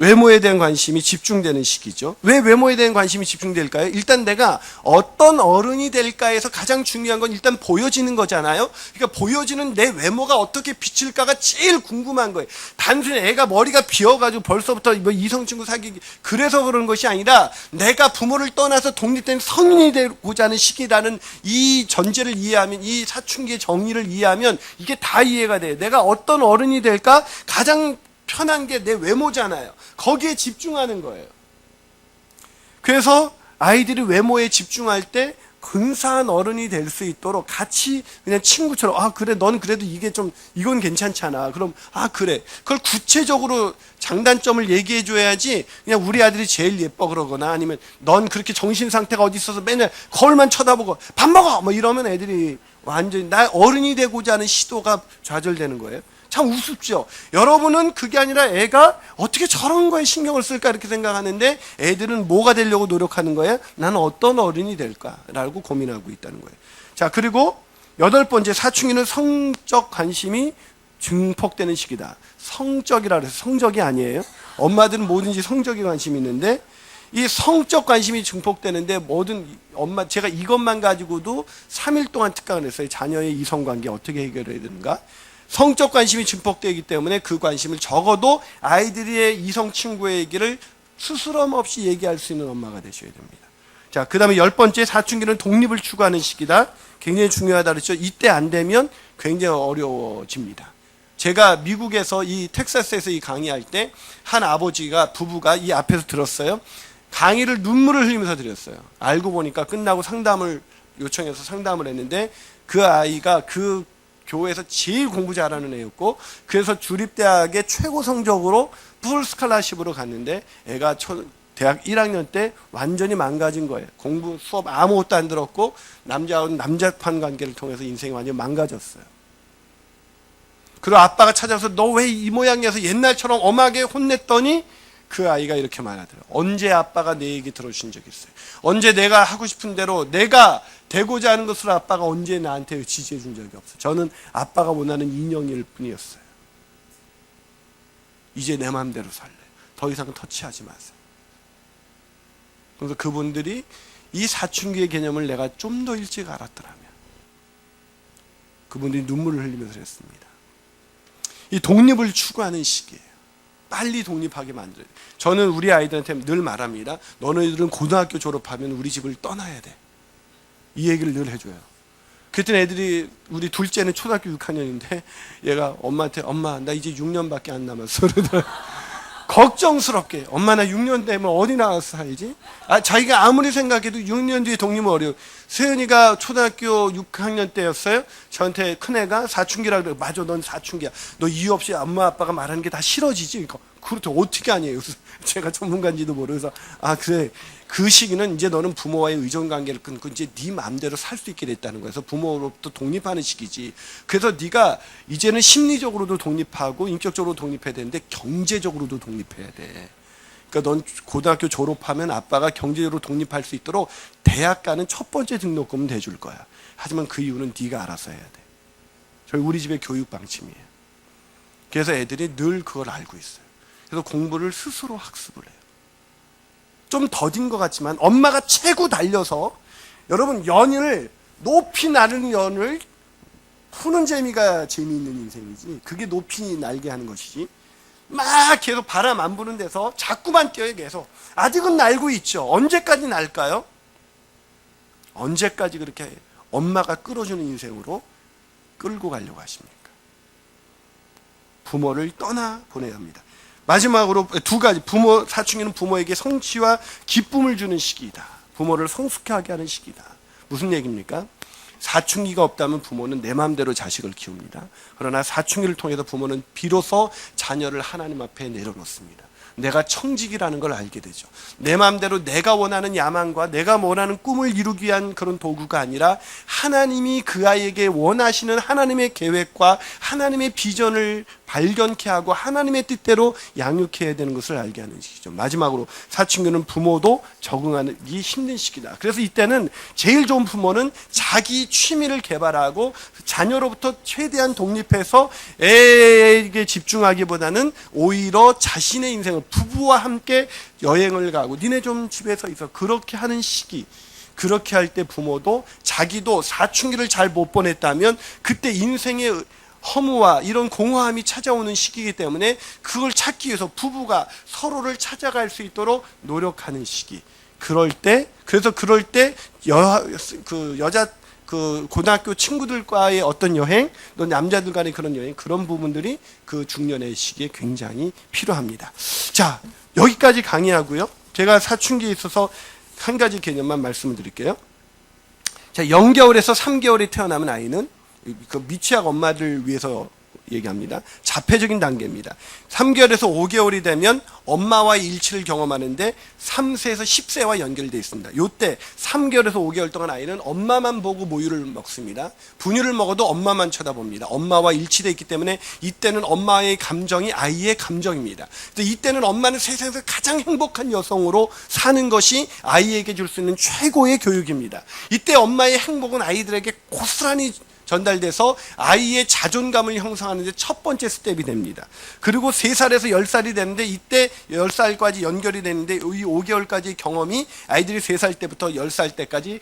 Speaker 2: 외모에 대한 관심이 집중되는 시기죠. 왜 외모에 대한 관심이 집중될까요? 일단 내가 어떤 어른이 될까에서 가장 중요한 건 일단 보여지는 거잖아요. 그러니까 보여지는 내 외모가 어떻게 비칠까가 제일 궁금한 거예요. 단순히 애가 머리가 비어가지고 벌써부터 뭐 이성친구 사귀기 그래서 그런 것이 아니라 내가 부모를 떠나서 독립된 성인이 되고자 하는 시기라는 이 전제를 이해하면, 이 사춘기의 정의를 이해하면 이게 다 이해가 돼요. 내가 어떤 어른이 될까 가장 편한 게 내 외모잖아요. 거기에 집중하는 거예요. 그래서 아이들이 외모에 집중할 때 근사한 어른이 될 수 있도록 같이 그냥 친구처럼 그래 넌 그래도 이게 좀 이건 괜찮잖아. 그럼 그래. 그걸 구체적으로 장단점을 얘기해 줘야지 그냥 우리 아들이 제일 예뻐 그러거나 아니면 넌 그렇게 정신 상태가 어디 있어서 맨날 거울만 쳐다보고 밥 먹어 뭐 이러면 애들이 완전히 나 어른이 되고자 하는 시도가 좌절되는 거예요. 참 우습죠. 여러분은 그게 아니라 애가 어떻게 저런 거에 신경을 쓸까 이렇게 생각하는데 애들은 뭐가 되려고 노력하는 거예요? 나는 어떤 어른이 될까라고 고민하고 있다는 거예요. 자, 그리고 8번째, 사춘기는 성적 관심이 증폭되는 시기다. 성적이라 그래서 성적이 아니에요. 엄마들은 뭐든지 성적에 관심이 있는데 이 성적 관심이 증폭되는데 제가 이것만 가지고도 3일 동안 특강을 했어요. 자녀의 이성관계 어떻게 해결해야 되는가. 성적 관심이 증폭되기 때문에 그 관심을 적어도 아이들의 이성 친구의 얘기를 스스럼 없이 얘기할 수 있는 엄마가 되셔야 됩니다. 자, 그 다음에 10번째, 사춘기는 독립을 추구하는 시기다. 굉장히 중요하다 그랬죠. 이때 안 되면 굉장히 어려워집니다. 제가 미국에서 이 텍사스에서 이 강의할 때 한 부부가 이 앞에서 들었어요. 강의를 눈물을 흘리면서 드렸어요. 알고 보니까 끝나고 상담을 요청해서 상담을 했는데 그 아이가 그 교회에서 제일 공부 잘하는 애였고 그래서 주립대학의 최고 성적으로 풀 스칼라십으로 갔는데 애가 대학 1학년 때 완전히 망가진 거예요. 공부 수업 아무것도 안 들었고 남자하고 남자판 관계를 통해서 인생이 완전히 망가졌어요. 그리고 아빠가 찾아서 너 왜 이 모양이어서 옛날처럼 엄하게 혼냈더니 그 아이가 이렇게 말하더라고요. 언제 아빠가 내 얘기 들어주신 적 있어요? 언제 내가 하고 싶은 대로 내가 되고자 하는 것으로 아빠가 언제 나한테 지지해 준 적이 없어요. 저는 아빠가 원하는 인형일 뿐이었어요. 이제 내 마음대로 살래. 더 이상은 터치하지 마세요. 그래서 그분들이 이 사춘기의 개념을 내가 좀 더 일찍 알았더라면 그분들이 눈물을 흘리면서 했습니다. 이 독립을 추구하는 시기예요. 빨리 독립하게 만들어야 돼. 저는 우리 아이들한테 늘 말합니다. 너네들은 고등학교 졸업하면 우리 집을 떠나야 돼. 이 얘기를 늘 해줘요. 그랬더니 애들이 우리 둘째는 초등학교 6학년인데 얘가 엄마한테 엄마 나 이제 6년밖에 안 남았어. 걱정스럽게 엄마 나 6년 되면 어디 나가서 살지? 자기가 아무리 생각해도 6년 뒤에 독립은 어려워. 세연이가 초등학교 6학년 때였어요. 저한테 큰애가 사춘기라 그래요. 맞아 넌 사춘기야. 너 이유 없이 엄마 아빠가 말하는 게 다 싫어지지? 그렇죠. 어떻게 아니에요? 제가 전문가인지도 모르면서 그래 그 시기는 이제 너는 부모와의 의존관계를 끊고 이제 네 마음대로 살 수 있게 됐다는 거예요. 그래서 부모로부터 독립하는 시기지. 그래서 네가 이제는 심리적으로도 독립하고 인격적으로 독립해야 되는데 경제적으로도 독립해야 돼. 그러니까 넌 고등학교 졸업하면 아빠가 경제적으로 독립할 수 있도록 대학 가는 첫 번째 등록금은 대줄 거야. 하지만 그 이유는 네가 알아서 해야 돼. 우리 집의 교육 방침이에요. 그래서 애들이 늘 그걸 알고 있어요.
Speaker 3: 그래서 공부를 스스로 학습을 해요. 좀 더딘 것 같지만 엄마가 최고 달려서 여러분 연을 높이 나르는 연을 푸는 재미가 재미있는 인생이지 그게 높이 날게 하는 것이지 막 계속 바람 안 부는 데서 자꾸만 뛰어요. 계속 아직은 날고 있죠. 언제까지 날까요? 언제까지 그렇게 엄마가 끌어주는 인생으로 끌고 가려고 하십니까? 부모를 떠나 보내야 합니다. 마지막으로 두 가지, 사춘기는 부모에게 성취와 기쁨을 주는 시기이다. 부모를 성숙하게 하는 시기다. 무슨 얘기입니까? 사춘기가 없다면 부모는 내 마음대로 자식을 키웁니다. 그러나 사춘기를 통해서 부모는 비로소 자녀를 하나님 앞에 내려놓습니다. 내가 청직이라는 걸 알게 되죠. 내 마음대로 내가 원하는 야망과 내가 원하는 꿈을 이루기 위한 그런 도구가 아니라 하나님이 그 아이에게 원하시는 하나님의 계획과 하나님의 비전을 발견케 하고 하나님의 뜻대로 양육해야 되는 것을 알게 하는 시기죠. 마지막으로 사춘기는 부모도 적응하기 힘든 시기다. 그래서 이때는 제일 좋은 부모는 자기 취미를 개발하고 자녀로부터 최대한 독립해서 애에게 집중하기보다는 오히려 자신의 인생을 부부와 함께 여행을 가고 니네 좀 집에서 있어 그렇게 하는 시기. 그렇게 할 때 부모도 자기도 사춘기를 잘 못 보냈다면 그때 인생의 허무와 이런 공허함이 찾아오는 시기이기 때문에 그걸 찾기 위해서 부부가 서로를 찾아갈 수 있도록 노력하는 시기. 그럴 때 여자 고등학교 친구들과의 어떤 여행, 또 남자들 간의 그런 여행, 그런 부분들이 그 중년의 시기에 굉장히 필요합니다. 자, 여기까지 강의하고요. 제가 사춘기에 있어서 한 가지 개념만 말씀을 드릴게요. 자, 0개월에서 3개월에 태어나면 아이는 그 미취학 엄마들 위해서 얘기합니다. 자폐적인 단계입니다. 3개월에서 5개월이 되면 엄마와의 일치를 경험하는데 3세에서 10세와 연결되어 있습니다. 이때 3개월에서 5개월 동안 아이는 엄마만 보고 모유를 먹습니다. 분유를 먹어도 엄마만 쳐다봅니다. 엄마와 일치되어 있기 때문에 이때는 엄마의 감정이 아이의 감정입니다. 이때는 엄마는 세상에서 가장 행복한 여성으로 사는 것이 아이에게 줄 수 있는 최고의 교육입니다. 이때 엄마의 행복은 아이들에게 고스란히 전달돼서 아이의 자존감을 형성하는 데 첫 번째 스텝이 됩니다. 그리고 3살에서 10살이 되는데 이때 10살까지 연결이 되는데 이 5개월까지의 경험이 아이들이 3살 때부터 10살 때까지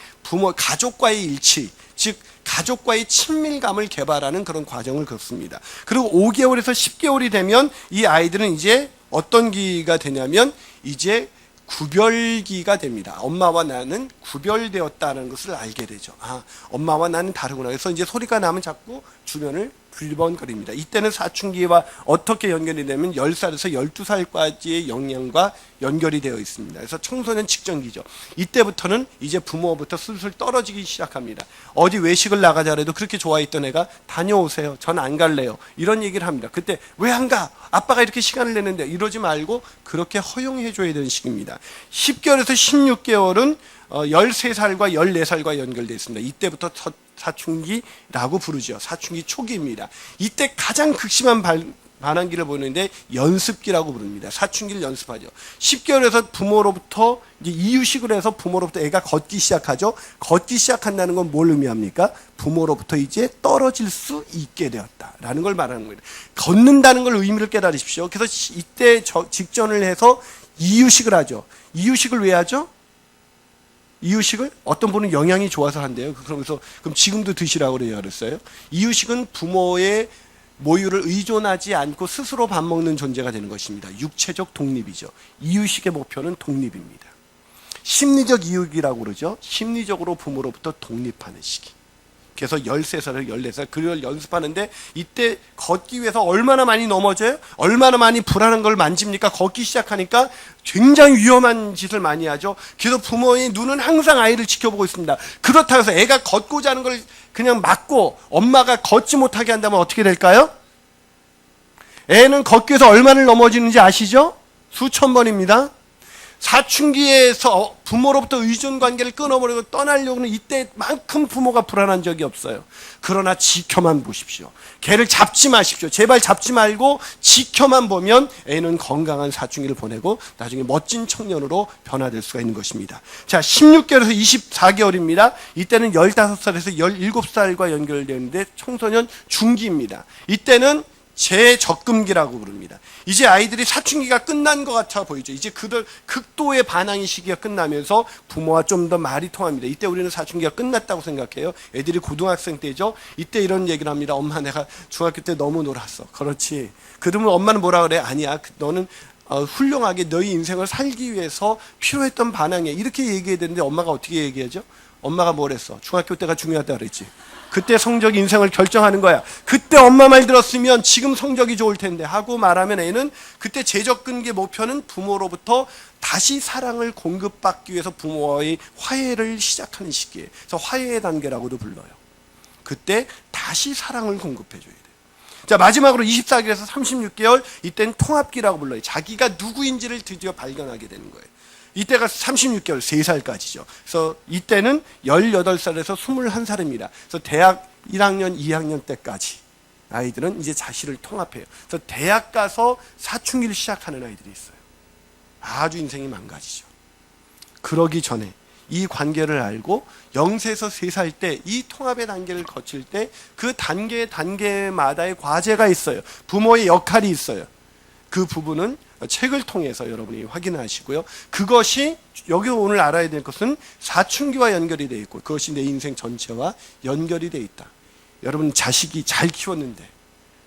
Speaker 3: 가족과의 일치, 즉 가족과의 친밀감을 개발하는 그런 과정을 겪습니다. 그리고 5개월에서 10개월이 되면 이 아이들은 이제 어떤 기가 되냐면 이제 구별기가 됩니다. 엄마와 나는 구별되었다는 것을 알게 되죠. 아, 엄마와 나는 다르구나. 그래서 이제 소리가 나면 자꾸 주변을 불번거립니다. 이때는 사춘기와 어떻게 연결이 되면 10살에서 12살까지의 영향과 연결이 되어 있습니다. 그래서 청소년 직전기죠. 이때부터는 이제 부모부터 슬슬 떨어지기 시작합니다. 어디 외식을 나가자 해도 그렇게 좋아했던 애가 다녀오세요. 전 안 갈래요. 이런 얘기를 합니다. 그때 왜 안 가? 아빠가 이렇게 시간을 내는데 이러지 말고 그렇게 허용해 줘야 되는 시기입니다. 10개월에서 16개월은 13살과 14살과 연결되어 있습니다. 이때부터 사춘기라고 부르죠. 사춘기 초기입니다. 이때 가장 극심한 반항기를 보이는데 연습기라고 부릅니다. 사춘기를 연습하죠. 10개월에서 부모로부터 이제 이유식을 해서 부모로부터 애가 걷기 시작하죠. 걷기 시작한다는 건 뭘 의미합니까? 부모로부터 이제 떨어질 수 있게 되었다라는 걸 말하는 거예요. 걷는다는 걸 의미를 깨달으십시오. 그래서 이때 직전을 해서 이유식을 하죠. 이유식을 왜 하죠? 이유식을 어떤 분은 영양이 좋아서 한대요. 그러면서 그럼 지금도 드시라고 그랬어요. 이유식은 부모의 모유를 의존하지 않고 스스로 밥 먹는 존재가 되는 것입니다. 육체적 독립이죠. 이유식의 목표는 독립입니다. 심리적 이유식이라고 그러죠. 심리적으로 부모로부터 독립하는 시기. 그래서 13살, 14살 그걸 연습하는데 이때 걷기 위해서 얼마나 많이 넘어져요? 얼마나 많이 불안한 걸 만집니까? 걷기 시작하니까 굉장히 위험한 짓을 많이 하죠. 그래서 부모의 눈은 항상 아이를 지켜보고 있습니다. 그렇다고 해서 애가 걷고자 하는 걸 그냥 막고 엄마가 걷지 못하게 한다면 어떻게 될까요? 애는 걷기 위해서 얼마나 넘어지는지 아시죠? 수천 번입니다. 사춘기에서 부모로부터 의존 관계를 끊어버리고 떠나려고는 이때만큼 부모가 불안한 적이 없어요. 그러나 지켜만 보십시오. 걔를 잡지 마십시오. 제발 잡지 말고 지켜만 보면 애는 건강한 사춘기를 보내고 나중에 멋진 청년으로 변화될 수가 있는 것입니다. 자, 16개월에서 24개월입니다. 이때는 15살에서 17살과 연결되는데 청소년 중기입니다. 이때는 재적금기라고 부릅니다. 이제 아이들이 사춘기가 끝난 것 같아 보이죠. 이제 그들 극도의 반항의 시기가 끝나면서 부모와 좀 더 말이 통합니다. 이때 우리는 사춘기가 끝났다고 생각해요. 애들이 고등학생 때죠. 이때 이런 얘기를 합니다. 엄마, 내가 중학교 때 너무 놀았어. 그렇지. 그러면 엄마는 뭐라 그래? 아니야, 너는 훌륭하게 너희 인생을 살기 위해서 필요했던 반항이야. 이렇게 얘기해야 되는데 엄마가 어떻게 얘기하죠? 엄마가 뭘 했어? 중학교 때가 중요하다 그랬지. 그때 성적이 인생을 결정하는 거야. 그때 엄마 말 들었으면 지금 성적이 좋을 텐데 하고 말하면 애는 그때 재적근기의 목표는 부모로부터 다시 사랑을 공급받기 위해서 부모와의 화해를 시작하는 시기예요. 그래서 화해의 단계라고도 불러요. 그때 다시 사랑을 공급해줘야 돼요. 자, 마지막으로 24개월에서 36개월, 이때는 통합기라고 불러요. 자기가 누구인지를 드디어 발견하게 되는 거예요. 이때가 36개월, 3살까지죠. 그래서 이때는 18살에서 21살입니다. 그래서 대학 1학년, 2학년 때까지 아이들은 이제 자신을 통합해요. 그래서 대학 가서 사춘기를 시작하는 아이들이 있어요. 아주 인생이 망가지죠. 그러기 전에 이 관계를 알고 0세에서 3살 때 이 통합의 단계를 거칠 때 그 단계마다의 과제가 있어요. 부모의 역할이 있어요. 그 부분은 책을 통해서 여러분이 확인하시고요. 그것이 여기 오늘 알아야 될 것은 사춘기와 연결이 되어 있고 그것이 내 인생 전체와 연결이 되어 있다. 여러분 자식이 잘 키웠는데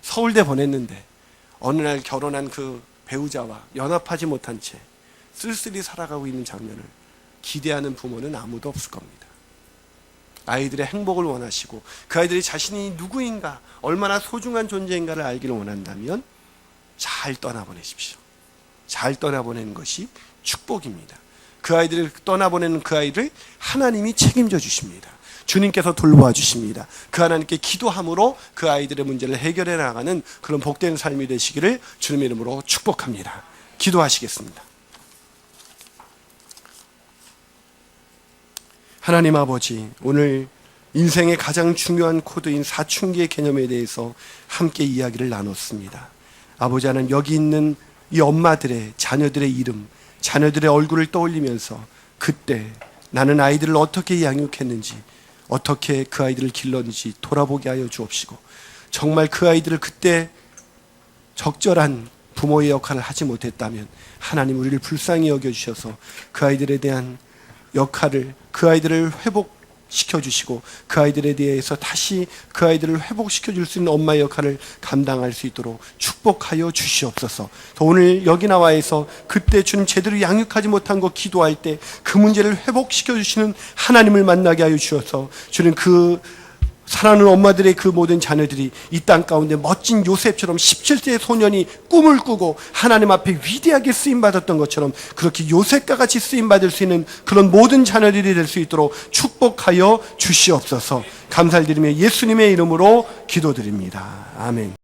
Speaker 3: 서울대 보냈는데 어느 날 결혼한 그 배우자와 연합하지 못한 채 쓸쓸히 살아가고 있는 장면을 기대하는 부모는 아무도 없을 겁니다. 아이들의 행복을 원하시고 그 아이들이 자신이 누구인가, 얼마나 소중한 존재인가를 알기를 원한다면 잘 떠나보내십시오. 잘 떠나보내는 것이 축복입니다. 그 아이들을 떠나보내는 그 아이를 하나님이 책임져 주십니다. 주님께서 돌보아 주십니다. 그 하나님께 기도함으로 그 아이들의 문제를 해결해 나가는 그런 복된 삶이 되시기를 주님의 이름으로 축복합니다. 기도하시겠습니다. 하나님 아버지, 오늘 인생의 가장 중요한 코드인 사춘기의 개념에 대해서 함께 이야기를 나눴습니다. 아버지 하나님, 여기 있는 이 엄마들의 자녀들의 이름, 자녀들의 얼굴을 떠올리면서 그때 나는 아이들을 어떻게 양육했는지, 어떻게 그 아이들을 길렀는지 돌아보게 하여 주옵시고, 정말 그 아이들을 그때 적절한 부모의 역할을 하지 못했다면 하나님 우리를 불쌍히 여겨주셔서 그 아이들에 대한 역할을, 그 아이들을 회복시켜 주시고 그 아이들에 대해서 다시 그 아이들을 회복시켜 줄 수 있는 엄마의 역할을 감당할 수 있도록 축복하여 주시옵소서. 또 오늘 여기 나와서 그때 주님 제대로 양육하지 못한 거 기도할 때 그 문제를 회복시켜 주시는 하나님을 만나게 하여 주셔서 주님 그 사랑하는 엄마들의 그 모든 자녀들이 이 땅 가운데 멋진 요셉처럼 17세의 소년이 꿈을 꾸고 하나님 앞에 위대하게 쓰임받았던 것처럼 그렇게 요셉과 같이 쓰임받을 수 있는 그런 모든 자녀들이 될 수 있도록 축복하여 주시옵소서. 감사를 드리며 예수님의 이름으로 기도드립니다. 아멘.